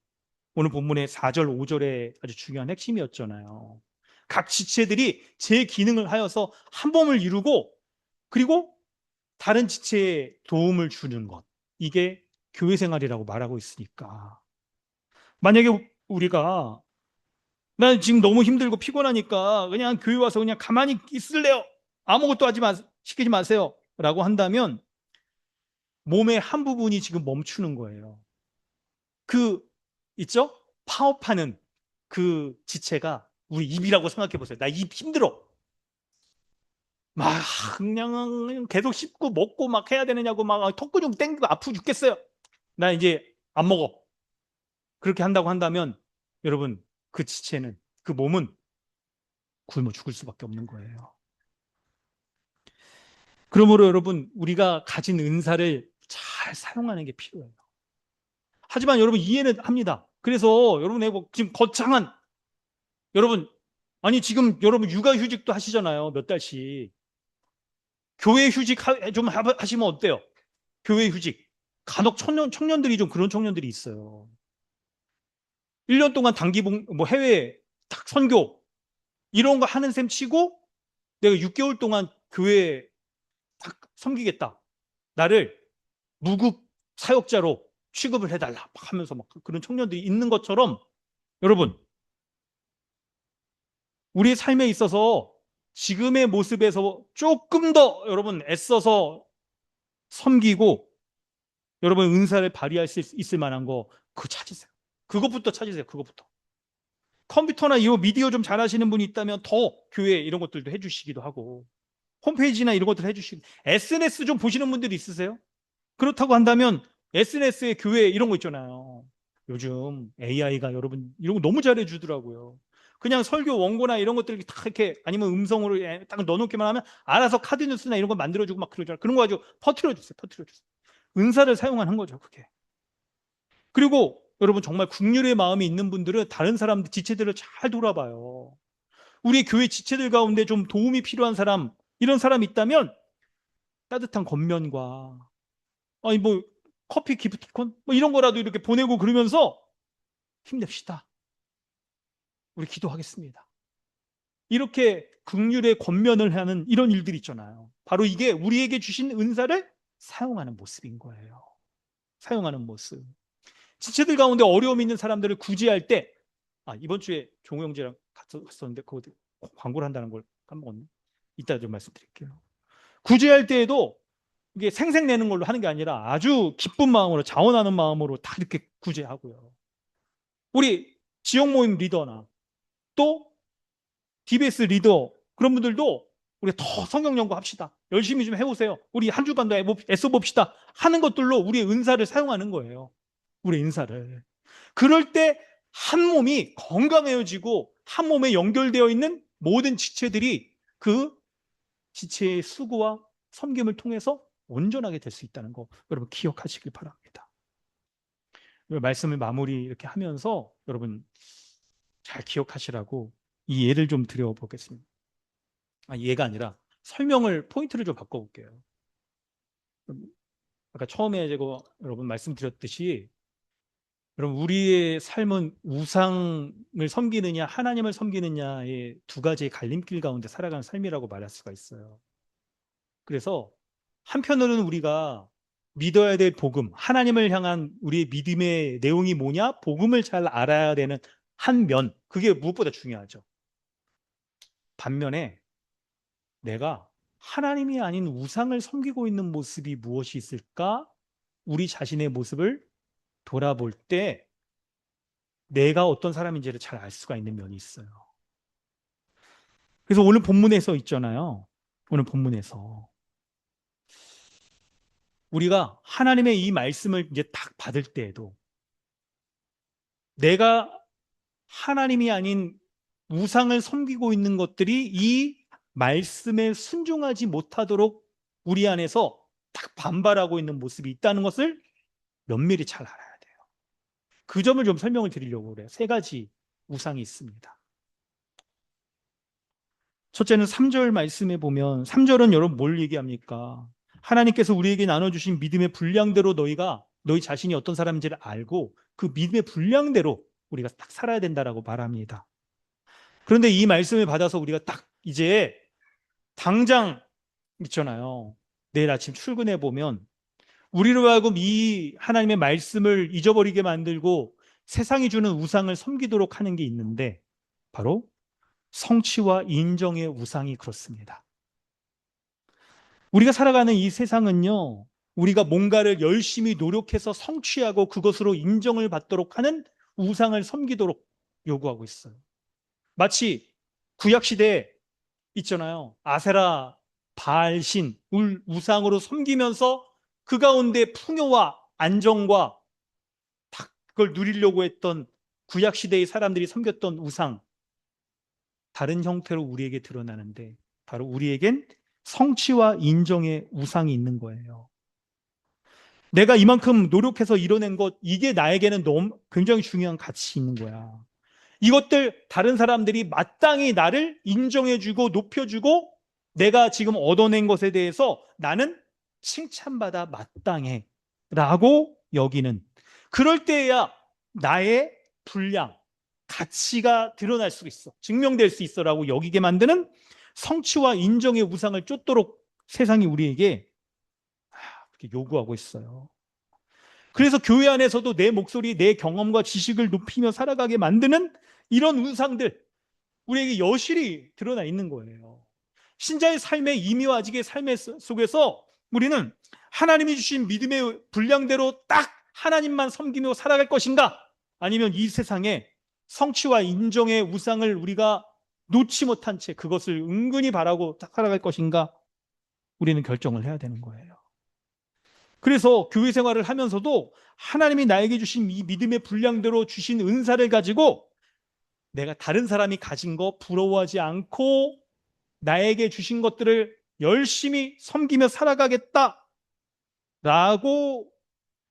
오늘 본문의 4절, 5절의 아주 중요한 핵심이었잖아요. 각 지체들이 제 기능을 하여서 한 몸을 이루고 그리고 다른 지체에 도움을 주는 것. 이게 교회 생활이라고 말하고 있으니까. 만약에 우리가 난 지금 너무 힘들고 피곤하니까 그냥 교회 와서 그냥 가만히 있을래요. 아무것도 시키지 마세요. 라고 한다면 몸의 한 부분이 지금 멈추는 거예요. 그, 있죠? 파업하는 그 지체가 우리 입이라고 생각해 보세요. 나 입 힘들어. 막 그냥 계속 씹고 먹고 막 해야 되느냐고 막 턱근육 땡기고 아프고 죽겠어요. 나 이제 안 먹어. 그렇게 한다고 한다면 여러분 그 지체는 그 몸은 굶어 죽을 수밖에 없는 거예요. 그러므로 여러분 우리가 가진 은사를 잘 사용하는 게 필요해요. 하지만 여러분 이해는 합니다. 그래서 여러분 지금 거창한 여러분 지금 여러분 육아휴직도 하시잖아요. 몇 달씩. 교회 휴직 좀 하시면 어때요? 교회 휴직. 간혹 청년들이 좀 그런 청년들이 있어요. 1년 동안 뭐 해외 딱 선교 이런 거 하는 셈 치고 내가 6개월 동안 교회에 딱 섬기겠다. 나를 무급 사역자로 취급을 해달라. 막 하면서 막 그런 청년들이 있는 것처럼 여러분, 우리의 삶에 있어서 지금의 모습에서 조금 더 여러분 애써서 섬기고 여러분 은사를 발휘할 수 있을 만한 거 그거 찾으세요. 그것부터 찾으세요. 그것부터. 컴퓨터나 이 미디어 좀 잘하시는 분이 있다면 더 교회 이런 것들도 해주시기도 하고 홈페이지나 이런 것들 해주시고 SNS 좀 보시는 분들이 있으세요? 그렇다고 한다면 SNS의 교회 이런 거 있잖아요. 요즘 AI가 여러분 이런 거 너무 잘해주더라고요. 그냥 설교 원고나 이런 것들 다 이렇게 아니면 음성으로 딱 넣어놓기만 하면 알아서 카드 뉴스나 이런 거 만들어주고 막 그러잖아요. 그런 거 가지고 퍼뜨려주세요. 퍼뜨려주세요. 은사를 사용하는 거죠. 그게. 그리고 여러분 정말 국률의 마음이 있는 분들은 다른 사람들 지체들을 잘 돌아봐요. 우리 교회 지체들 가운데 좀 도움이 필요한 사람 이런 사람이 있다면 따뜻한 겉면과 뭐 커피 기프티콘 뭐 이런 거라도 이렇게 보내고 그러면서 힘냅시다. 우리 기도하겠습니다. 이렇게 긍휼의 권면을 하는 이런 일들이 있잖아요. 바로 이게 우리에게 주신 은사를 사용하는 모습인 거예요. 사용하는 모습. 지체들 가운데 어려움 있는 사람들을 구제할 때 이번 주에 종호 형제랑 갔었는데 그거 광고를 한다는 걸 까먹었네. 이따 좀 말씀드릴게요. 구제할 때에도 이게 생색내는 걸로 하는 게 아니라 아주 기쁜 마음으로, 자원하는 마음으로 다 이렇게 구제하고요. 우리 지역 모임 리더나 또 DBS 리더 그런 분들도 우리 더 성경 연구합시다. 열심히 좀 해오세요. 우리 한 주간 더 애써 봅시다. 하는 것들로 우리의 은사를 사용하는 거예요. 우리 은사를. 그럴 때 한 몸이 건강해지고 한 몸에 연결되어 있는 모든 지체들이 그 지체의 수고와 섬김을 통해서 온전하게 될 수 있다는 거 여러분 기억하시길 바랍니다. 말씀을 마무리 이렇게 하면서 여러분 잘 기억하시라고 이 예를 좀 드려보겠습니다. 예가 아니라 설명을 포인트를 좀 바꿔볼게요. 아까 처음에 제가 여러분 말씀드렸듯이 여러분 우리의 삶은 우상을 섬기느냐 하나님을 섬기느냐의 두 가지의 갈림길 가운데 살아가는 삶이라고 말할 수가 있어요. 그래서 한편으로는 우리가 믿어야 될 복음, 하나님을 향한 우리의 믿음의 내용이 뭐냐? 복음을 잘 알아야 되는 한 면, 그게 무엇보다 중요하죠. 반면에 내가 하나님이 아닌 우상을 섬기고 있는 모습이 무엇이 있을까? 우리 자신의 모습을 돌아볼 때 내가 어떤 사람인지를 잘 알 수가 있는 면이 있어요. 그래서 오늘 본문에서 있잖아요. 오늘 본문에서 우리가 하나님의 이 말씀을 이제 딱 받을 때에도 내가 하나님이 아닌 우상을 섬기고 있는 것들이 이 말씀에 순종하지 못하도록 우리 안에서 딱 반발하고 있는 모습이 있다는 것을 면밀히 잘 알아야 돼요. 그 점을 좀 설명을 드리려고 그래요. 세 가지 우상이 있습니다. 첫째는 3절 말씀에 보면 3절은 여러분 뭘 얘기합니까? 하나님께서 우리에게 나눠주신 믿음의 분량대로 너희가 너희 자신이 어떤 사람인지를 알고 그 믿음의 분량대로 우리가 딱 살아야 된다라고 말합니다. 그런데 이 말씀을 받아서 우리가 딱 이제 당장 있잖아요. 내일 아침 출근해 보면 우리로 하여금 이 하나님의 말씀을 잊어버리게 만들고 세상이 주는 우상을 섬기도록 하는 게 있는데 바로 성취와 인정의 우상이 그렇습니다. 우리가 살아가는 이 세상은요, 우리가 뭔가를 열심히 노력해서 성취하고 그것으로 인정을 받도록 하는 우상을 섬기도록 요구하고 있어요. 마치 구약시대에 있잖아요. 아세라 바알신 우상으로 섬기면서 그 가운데 풍요와 안정과 그걸 누리려고 했던 구약시대의 사람들이 섬겼던 우상, 다른 형태로 우리에게 드러나는데 바로 우리에겐 성취와 인정의 우상이 있는 거예요. 내가 이만큼 노력해서 이뤄낸 것, 이게 나에게는 너무 굉장히 중요한 가치 있는 거야. 이것들 다른 사람들이 마땅히 나를 인정해주고 높여주고 내가 지금 얻어낸 것에 대해서 나는 칭찬받아 마땅해 라고 여기는, 그럴 때야 나의 분량, 가치가 드러날 수 있어, 증명될 수 있어 라고 여기게 만드는 성취와 인정의 우상을 쫓도록 세상이 우리에게 그렇게 요구하고 있어요. 그래서 교회 안에서도 내 목소리, 내 경험과 지식을 높이며 살아가게 만드는 이런 우상들 우리에게 여실히 드러나 있는 거예요. 신자의 삶의 임의와직의 삶의 속에서 우리는 하나님이 주신 믿음의 분량대로 딱 하나님만 섬기며 살아갈 것인가? 아니면 이 세상에 성취와 인정의 우상을 우리가 놓지 못한 채 그것을 은근히 바라고 살아갈 것인가? 우리는 결정을 해야 되는 거예요. 그래서 교회 생활을 하면서도 하나님이 나에게 주신 이 믿음의 분량대로 주신 은사를 가지고 내가 다른 사람이 가진 거 부러워하지 않고 나에게 주신 것들을 열심히 섬기며 살아가겠다라고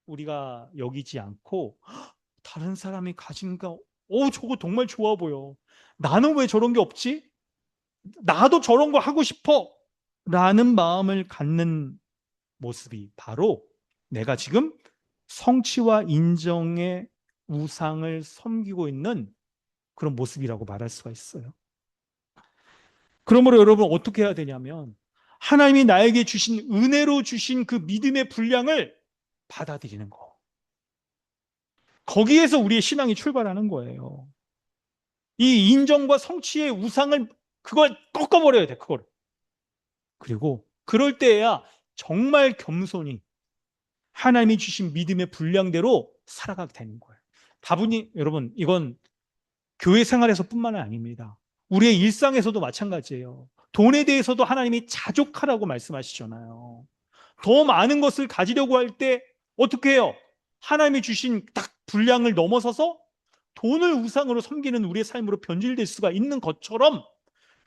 우리가 여기지 않고 다른 사람이 가진 거, 저거 정말 좋아 보여. 나는 왜 저런 게 없지? 나도 저런 거 하고 싶어. 라는 마음을 갖는 모습이 바로 내가 지금 성취와 인정의 우상을 섬기고 있는 그런 모습이라고 말할 수가 있어요. 그러므로 여러분 어떻게 해야 되냐면 하나님이 나에게 주신 은혜로 주신 그 믿음의 분량을 받아들이는 거. 거기에서 우리의 신앙이 출발하는 거예요. 이 인정과 성취의 우상을 그걸 꺾어버려야 돼. 그걸. 그리고 그럴 때야 정말 겸손히 하나님이 주신 믿음의 분량대로 살아가게 되는 거예요. 다분히 여러분, 이건 교회 생활에서뿐만 아닙니다. 우리의 일상에서도 마찬가지예요. 돈에 대해서도 하나님이 자족하라고 말씀하시잖아요. 더 많은 것을 가지려고 할 때 어떻게 해요? 하나님이 주신 딱 분량을 넘어서서 돈을 우상으로 섬기는 우리의 삶으로 변질될 수가 있는 것처럼,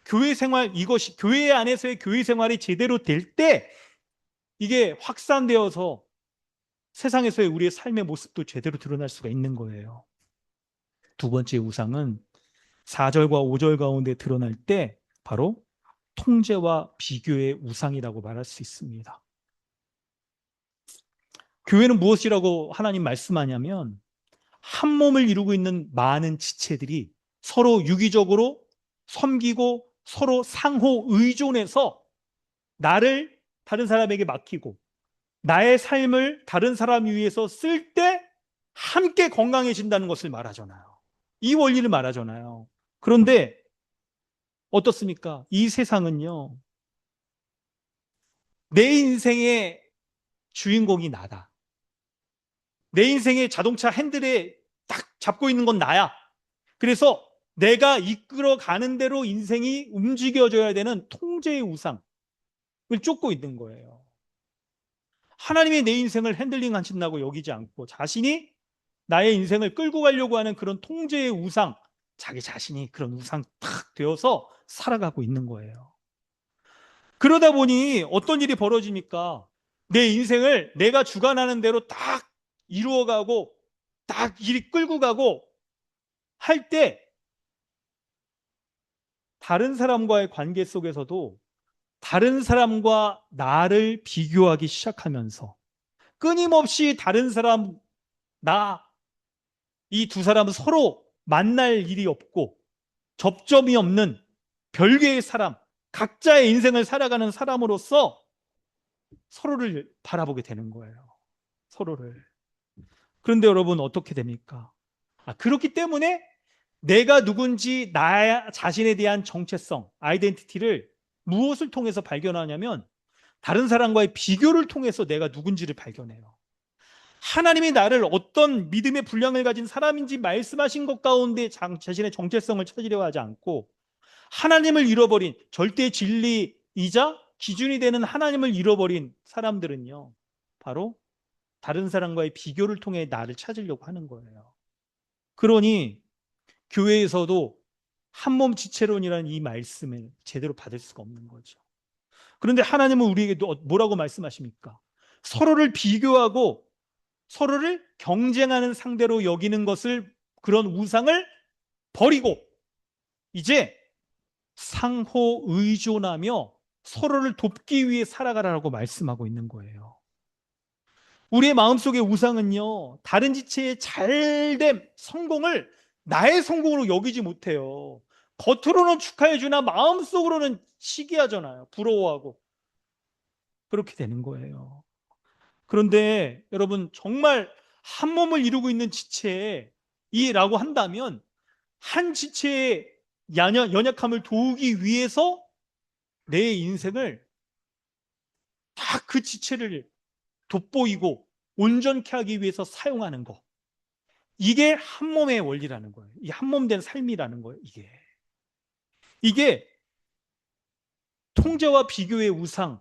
교회 생활, 이것이 교회 안에서의 교회 생활이 제대로 될 때 이게 확산되어서 세상에서의 우리의 삶의 모습도 제대로 드러날 수가 있는 거예요. 두 번째 우상은 4절과 5절 가운데 드러날 때 바로 통제와 비교의 우상이라고 말할 수 있습니다. 교회는 무엇이라고 하나님 말씀하냐면, 한 몸을 이루고 있는 많은 지체들이 서로 유기적으로 섬기고 서로 상호 의존해서 나를 다른 사람에게 맡기고 나의 삶을 다른 사람 위해서 쓸 때 함께 건강해진다는 것을 말하잖아요. 이 원리를 말하잖아요. 그런데 어떻습니까? 이 세상은요, 내 인생의 주인공이 나다. 내 인생의 자동차 핸들에 딱 잡고 있는 건 나야. 그래서 내가 이끌어 가는 대로 인생이 움직여져야 되는 통제의 우상을 쫓고 있는 거예요. 하나님이 내 인생을 핸들링 하신다고 여기지 않고 자신이 나의 인생을 끌고 가려고 하는 그런 통제의 우상, 자기 자신이 그런 우상 탁 되어서 살아가고 있는 거예요. 그러다 보니 어떤 일이 벌어집니까? 내 인생을 내가 주관하는 대로 딱 이루어가고 딱 일이 끌고 가고 할 때 다른 사람과의 관계 속에서도 다른 사람과 나를 비교하기 시작하면서 끊임없이 다른 사람, 나, 이 두 사람은 서로 만날 일이 없고 접점이 없는 별개의 사람, 각자의 인생을 살아가는 사람으로서 서로를 바라보게 되는 거예요. 서로를. 그런데 여러분 어떻게 됩니까? 그렇기 때문에 내가 누군지 나 자신에 대한 정체성, 아이덴티티를 무엇을 통해서 발견하냐면 다른 사람과의 비교를 통해서 내가 누군지를 발견해요. 하나님이 나를 어떤 믿음의 분량을 가진 사람인지 말씀하신 것 가운데 자신의 정체성을 찾으려 하지 않고 하나님을 잃어버린, 절대 진리이자 기준이 되는 하나님을 잃어버린 사람들은요, 바로 다른 사람과의 비교를 통해 나를 찾으려고 하는 거예요. 그러니 교회에서도 한몸 지체론이라는 이 말씀을 제대로 받을 수가 없는 거죠. 그런데 하나님은 우리에게 뭐라고 말씀하십니까? 서로를 비교하고 서로를 경쟁하는 상대로 여기는 것을, 그런 우상을 버리고 이제 상호 의존하며 서로를 돕기 위해 살아가라고 말씀하고 있는 거예요. 우리의 마음속의 우상은요, 다른 지체의 잘됨, 성공을 나의 성공으로 여기지 못해요. 겉으로는 축하해주나 마음속으로는 시기하잖아요. 부러워하고. 그렇게 되는 거예요. 그런데 여러분, 정말 한 몸을 이루고 있는 지체이라고 한다면 한 지체의 연약함을 도우기 위해서 내 인생을 다 그 지체를 돋보이고 온전케 하기 위해서 사용하는 것. 이게 한 몸의 원리라는 거예요. 이 한 몸 된 삶이라는 거예요. 이게 통제와 비교의 우상을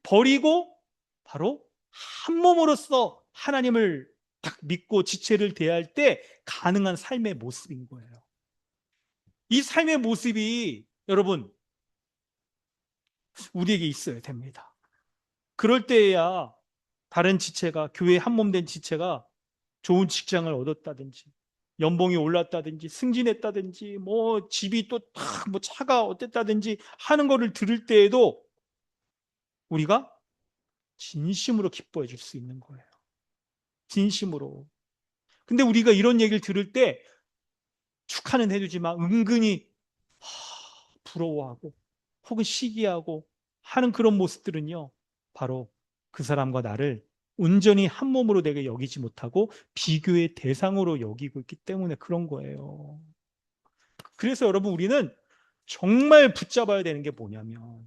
버리고 바로 한 몸으로서 하나님을 딱 믿고 지체를 대할 때 가능한 삶의 모습인 거예요. 이 삶의 모습이 여러분 우리에게 있어야 됩니다. 그럴 때에야 다른 지체가, 교회 한 몸 된 지체가 좋은 직장을 얻었다든지 연봉이 올랐다든지 승진했다든지 뭐 집이 또 뭐 차가 어땠다든지 하는 거를 들을 때에도 우리가 진심으로 기뻐해 줄 수 있는 거예요. 진심으로. 근데 우리가 이런 얘기를 들을 때 축하는 해주지만 은근히 부러워하고 혹은 시기하고 하는 그런 모습들은요, 바로 그 사람과 나를 온전히 한 몸으로 내게 여기지 못하고 비교의 대상으로 여기고 있기 때문에 그런 거예요. 그래서 여러분, 우리는 정말 붙잡아야 되는 게 뭐냐면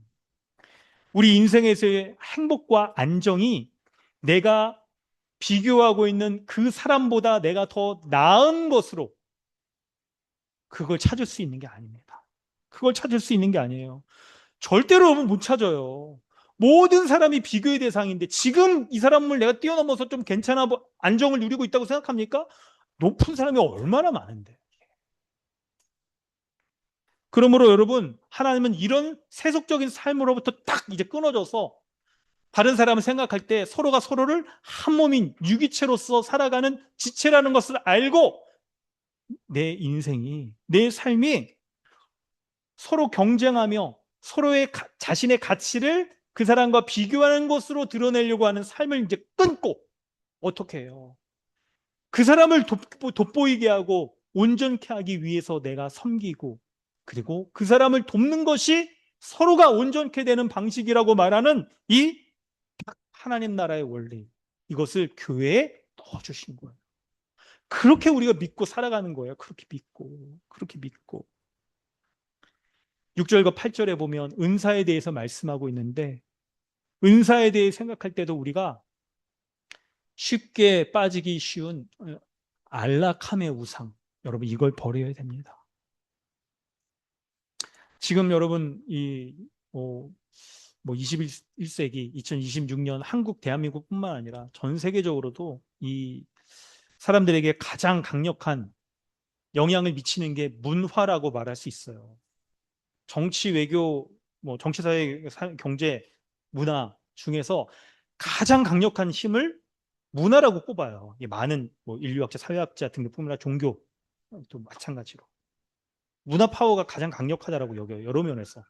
우리 인생에서의 행복과 안정이 내가 비교하고 있는 그 사람보다 내가 더 나은 것으로 그걸 찾을 수 있는 게 아닙니다. 그걸 찾을 수 있는 게 아니에요. 절대로 여러분 못 찾아요. 모든 사람이 비교의 대상인데 지금 이 사람을 내가 뛰어넘어서 좀 괜찮아 안정을 누리고 있다고 생각합니까? 높은 사람이 얼마나 많은데. 그러므로 여러분, 하나님은 이런 세속적인 삶으로부터 딱 이제 끊어져서 다른 사람을 생각할 때 서로가 서로를 한 몸인 유기체로서 살아가는 지체라는 것을 알고 내 인생이, 내 삶이 서로 경쟁하며 서로의 자신의 가치를 그 사람과 비교하는 것으로 드러내려고 하는 삶을 이제 끊고 어떻게 해요? 그 사람을 돋보이게 하고 온전케 하기 위해서 내가 섬기고 그리고 그 사람을 돕는 것이 서로가 온전케 되는 방식이라고 말하는 이 하나님 나라의 원리, 이것을 교회에 넣어주신 거예요. 그렇게 우리가 믿고 살아가는 거예요. 그렇게 믿고. 6절과 8절에 보면 은사에 대해서 말씀하고 있는데 은사에 대해 생각할 때도 우리가 쉽게 빠지기 쉬운 안락함의 우상, 여러분 이걸 버려야 됩니다. 지금 여러분 뭐 21세기 2026년 한국 대한민국뿐만 아니라 전 세계적으로도 이 사람들에게 가장 강력한 영향을 미치는 게 문화라고 말할 수 있어요. 정치, 외교, 뭐 정치, 사회, 경제, 문화 중에서 가장 강력한 힘을 문화라고 꼽아요. 많은 뭐 인류학자, 사회학자 등뿐만 아니라 종교 또 마찬가지로 문화 파워가 가장 강력하다라고 여겨요. 여러 면에서.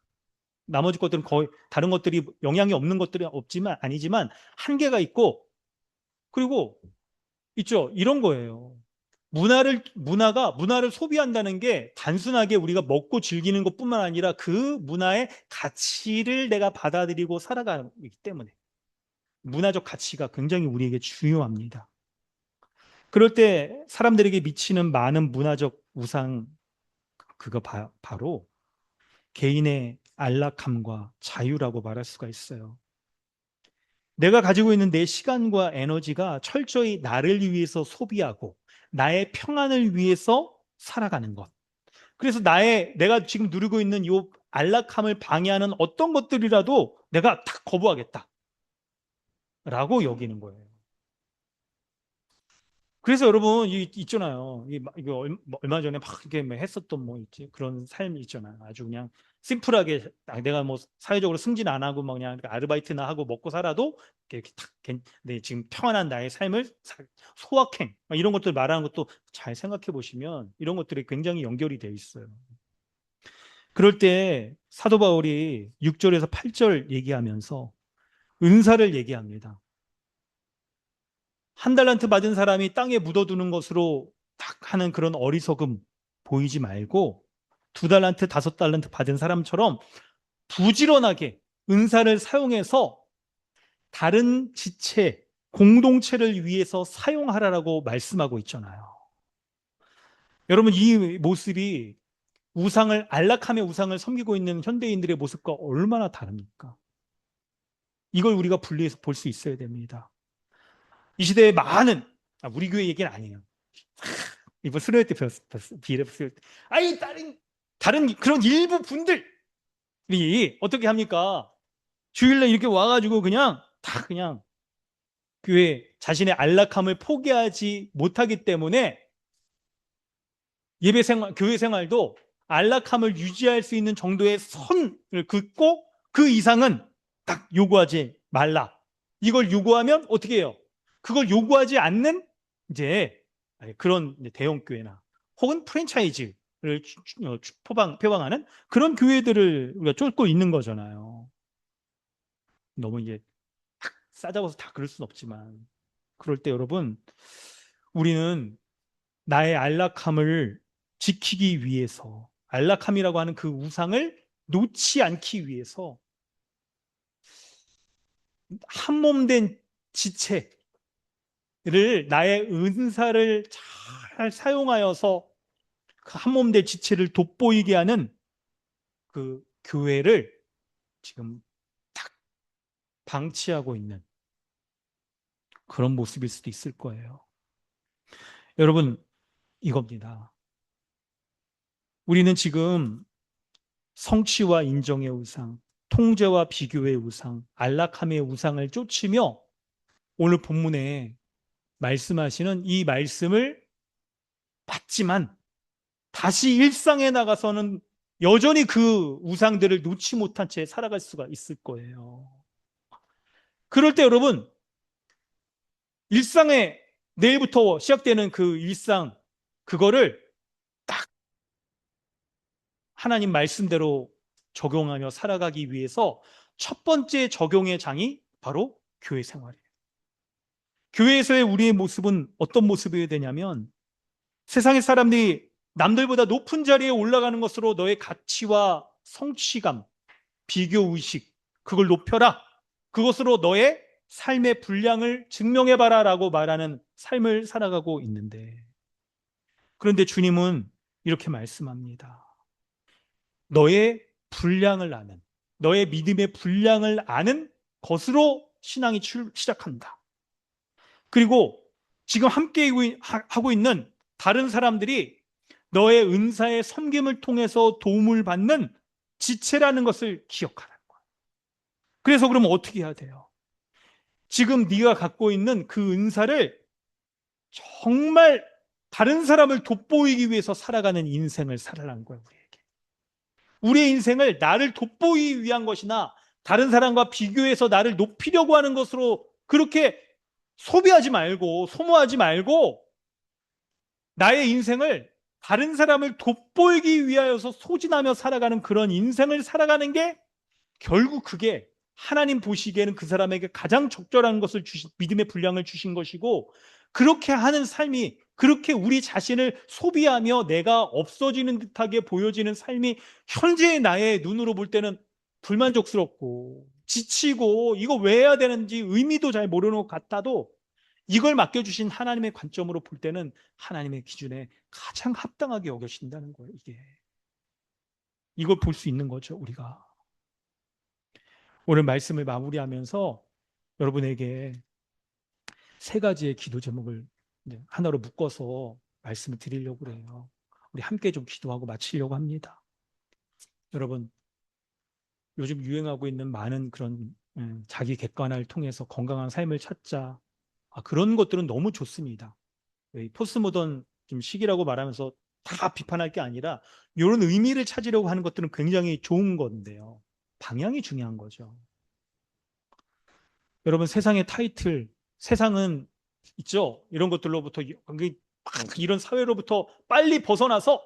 나머지 것들은 거의 다른 것들이 영향이 없는 것들이 없지만 아니지만 한계가 있고 그리고 있죠. 이런 거예요. 문화를 소비한다는 게 단순하게 우리가 먹고 즐기는 것뿐만 아니라 그 문화의 가치를 내가 받아들이고 살아가기 때문에 문화적 가치가 굉장히 우리에게 중요합니다. 그럴 때 사람들에게 미치는 많은 문화적 우상, 그거 바로 개인의 안락함과 자유라고 말할 수가 있어요. 내가 가지고 있는 내 시간과 에너지가 철저히 나를 위해서 소비하고 나의 평안을 위해서 살아가는 것. 그래서 내가 지금 누리고 있는 이 안락함을 방해하는 어떤 것들이라도 내가 다 거부하겠다라고 여기는 거예요. 그래서 여러분 있잖아요. 이거 얼마 전에 막 이렇게 뭐 했었던 뭐 있지 그런 삶이 있잖아요. 아주 그냥 심플하게 내가 뭐 사회적으로 승진 안 하고 막 그냥 아르바이트나 하고 먹고 살아도 이렇게 탁 네, 지금 평안한 나의 삶을 소확행 이런 것들 말하는 것도 잘 생각해 보시면 이런 것들이 굉장히 연결이 돼 있어요. 그럴 때 사도 바울이 6절에서 8절 얘기하면서 은사를 얘기합니다. 한 달란트 받은 사람이 땅에 묻어두는 것으로 딱 하는 그런 어리석음 보이지 말고 두 달란트, 다섯 달란트 받은 사람처럼 부지런하게 은사를 사용해서 다른 지체, 공동체를 위해서 사용하라라고 말씀하고 있잖아요. 여러분, 이 모습이 안락함의 우상을 섬기고 있는 현대인들의 모습과 얼마나 다릅니까? 이걸 우리가 분리해서 볼 수 있어야 됩니다. 이 시대에 많은, 우리 교회 얘기는 아니에요. 이번 수련회 때 비례했을 때. 아니, 다른 그런 일부 분들이 어떻게 합니까? 주일날 이렇게 와가지고 그냥 교회 자신의 안락함을 포기하지 못하기 때문에 교회 생활도 안락함을 유지할 수 있는 정도의 선을 긋고 그 이상은 딱 요구하지 말라. 이걸 요구하면 어떻게 해요? 그걸 요구하지 않는 이제 그런 대형 교회나 혹은 프랜차이즈를 표방하는 그런 교회들을 우리가 쫓고 있는 거잖아요. 너무 이제 싸잡아서 다 그럴 수는 없지만 그럴 때 여러분 우리는 나의 안락함을 지키기 위해서 안락함이라고 하는 그 우상을 놓지 않기 위해서 한몸된 지체를 나의 은사를 잘 사용하여서 그 한몸된 지체를 돋보이게 하는 그 교회를 지금 딱 방치하고 있는 그런 모습일 수도 있을 거예요. 여러분, 이겁니다. 우리는 지금 성취와 인정의 우상, 통제와 비교의 우상, 안락함의 우상을 쫓으며 오늘 본문에 말씀하시는 이 말씀을 받지만 다시 일상에 나가서는 여전히 그 우상들을 놓지 못한 채 살아갈 수가 있을 거예요. 그럴 때 여러분, 일상에 내일부터 시작되는 그 일상, 그거를 딱 하나님 말씀대로 적용하며 살아가기 위해서 첫 번째 적용의 장이 바로 교회 생활이에요. 교회에서의 우리의 모습은 어떤 모습이어야 되냐면 세상의 사람들이 남들보다 높은 자리에 올라가는 것으로 너의 가치와 성취감, 비교의식, 그걸 높여라. 그것으로 너의 삶의 분량을 증명해봐라 라고 말하는 삶을 살아가고 있는데 그런데 주님은 이렇게 말씀합니다. 너의 분량을 아는, 너의 믿음의 분량을 아는 것으로 신앙이 시작한다. 그리고 지금 함께 하고 있는 다른 사람들이 너의 은사의 섬김을 통해서 도움을 받는 지체라는 것을 기억하라는 거야. 그래서 그러면 어떻게 해야 돼요? 지금 네가 갖고 있는 그 은사를 정말 다른 사람을 돋보이기 위해서 살아가는 인생을 살아라는 거예요, 우리에게. 우리의 인생을 나를 돋보이기 위한 것이나 다른 사람과 비교해서 나를 높이려고 하는 것으로 그렇게 소비하지 말고 소모하지 말고 나의 인생을 다른 사람을 돋보이기 위하여서 소진하며 살아가는 그런 인생을 살아가는 게 결국 그게 하나님 보시기에는 그 사람에게 가장 적절한 것을 믿음의 분량을 주신 것이고 그렇게 하는 삶이 그렇게 우리 자신을 소비하며 내가 없어지는 듯하게 보여지는 삶이 현재의 나의 눈으로 볼 때는 불만족스럽고 지치고 이거 왜 해야 되는지 의미도 잘 모르는 것 같아도 이걸 맡겨주신 하나님의 관점으로 볼 때는 하나님의 기준에 가장 합당하게 여겨진다는 거예요. 이걸 볼 수 있는 거죠, 우리가. 오늘 말씀을 마무리하면서 여러분에게 세 가지의 기도 제목을 하나로 묶어서 말씀을 드리려고 그래요. 우리 함께 좀 기도하고 마치려고 합니다. 여러분, 요즘 유행하고 있는 많은 그런 자기 객관화를 통해서 건강한 삶을 찾자. 그런 것들은 너무 좋습니다. 포스트 모던 좀 시기라고 말하면서 다 비판할 게 아니라 이런 의미를 찾으려고 하는 것들은 굉장히 좋은 건데요. 방향이 중요한 거죠. 여러분 세상의 타이틀, 세상은 있죠. 이런 것들로부터 이런 사회로부터 빨리 벗어나서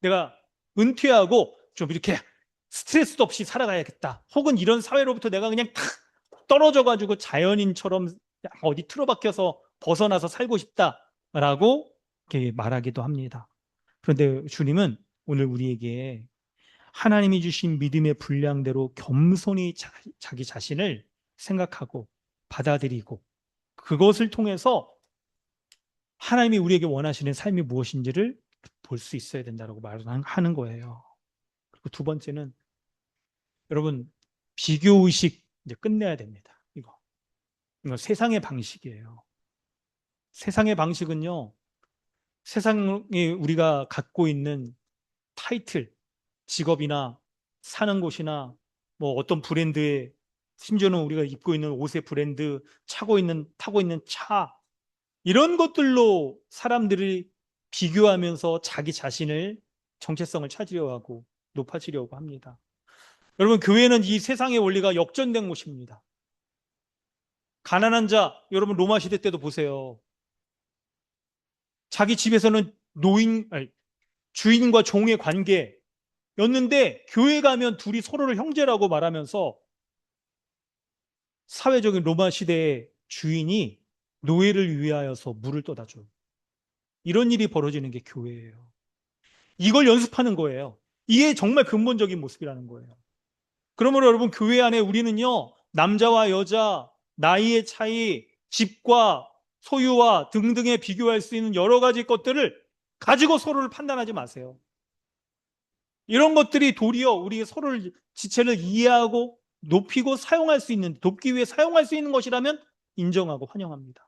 내가 은퇴하고 좀 이렇게 스트레스도 없이 살아가야겠다. 혹은 이런 사회로부터 내가 그냥 탁 떨어져 가지고 자연인처럼 어디 틀어박혀서 벗어나서 살고 싶다라고 이렇게 말하기도 합니다. 그런데 주님은 오늘 우리에게 하나님이 주신 믿음의 분량대로 겸손히 자기 자신을 생각하고 받아들이고 그것을 통해서 하나님이 우리에게 원하시는 삶이 무엇인지를 볼 수 있어야 된다고 말하는 거예요. 그리고 두 번째는 여러분 비교의식 이제 끝내야 됩니다. 이거 세상의 방식이에요. 세상의 방식은요. 세상에 우리가 갖고 있는 타이틀, 직업이나 사는 곳이나 뭐 어떤 브랜드의 심지어는 우리가 입고 있는 옷의 브랜드, 타고 있는 차 이런 것들로 사람들이 비교하면서 자기 자신을 정체성을 찾으려고 하고 높아지려고 합니다. 여러분 교회는 이 세상의 원리가 역전된 곳입니다. 가난한 자, 여러분 로마 시대 때도 보세요. 자기 집에서는 주인과 종의 관계였는데 교회 가면 둘이 서로를 형제라고 말하면서 사회적인 로마 시대의 주인이 노예를 위하여서 물을 떠다 줘요. 이런 일이 벌어지는 게 교회예요. 이걸 연습하는 거예요. 이게 정말 근본적인 모습이라는 거예요. 그러므로 여러분 교회 안에 우리는요. 남자와 여자, 나이의 차이, 집과 소유와 등등에 비교할 수 있는 여러 가지 것들을 가지고 서로를 판단하지 마세요. 이런 것들이 도리어 우리 서로를 지체를 이해하고 높이고 사용할 수 있는, 돕기 위해 사용할 수 있는 것이라면 인정하고 환영합니다.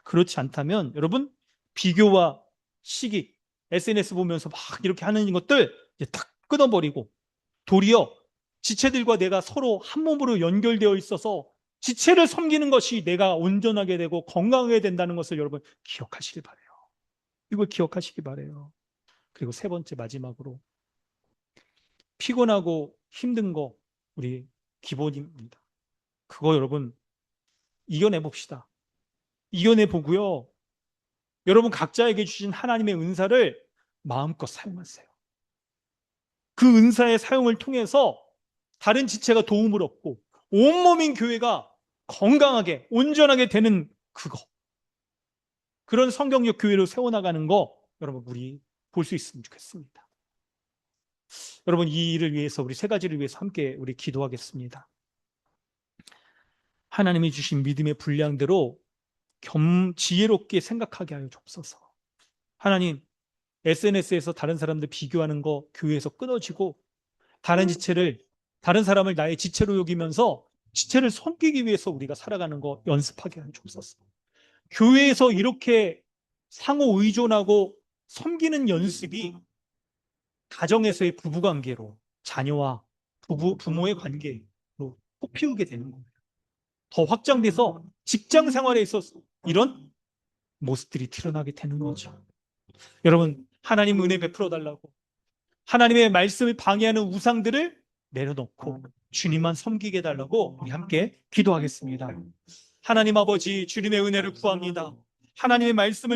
그렇지 않다면 여러분, 비교와 시기, SNS 보면서 막 이렇게 하는 것들 이제 탁 끊어버리고, 도리어 지체들과 내가 서로 한 몸으로 연결되어 있어서 지체를 섬기는 것이 내가 온전하게 되고 건강하게 된다는 것을 여러분 기억하시길 바래요. 이걸 기억하시기 바래요. 그리고 세 번째, 마지막으로, 피곤하고 힘든 거 우리 기본입니다. 그거 여러분 이겨내 봅시다. 이겨내 보고요. 여러분 각자에게 주신 하나님의 은사를 마음껏 사용하세요. 그 은사의 사용을 통해서 다른 지체가 도움을 얻고 온몸인 교회가 건강하게 온전하게 되는 그거, 그런 성경적 교회로 세워나가는 거 여러분 우리 볼 수 있으면 좋겠습니다. 여러분 이 일을 위해서, 우리 세 가지를 위해서 함께 우리 기도하겠습니다. 하나님이 주신 믿음의 분량대로 지혜롭게 생각하게 하여 주옵소서. 하나님, SNS에서 다른 사람들 비교하는 거 교회에서 끊어지고, 다른 사람을 나의 지체로 여기면서 지체를 섬기기 위해서 우리가 살아가는 거 연습하게 하여 주옵소서. 교회에서 이렇게 상호 의존하고 섬기는 연습이 가정에서의 부부관계로, 자녀와 부모의 관계로 꽃피우게 되는 거예요. 더 확장돼서 직장 생활에 있어서 이런 모습들이 드러나게 되는 거죠. 여러분, 하나님 은혜 베풀어 달라고, 하나님의 말씀을 방해하는 우상들을 내려놓고 주님만 섬기게 해달라고 우리 함께 기도하겠습니다. 하나님 아버지, 주님의 은혜를 구합니다. 하나님의 말씀을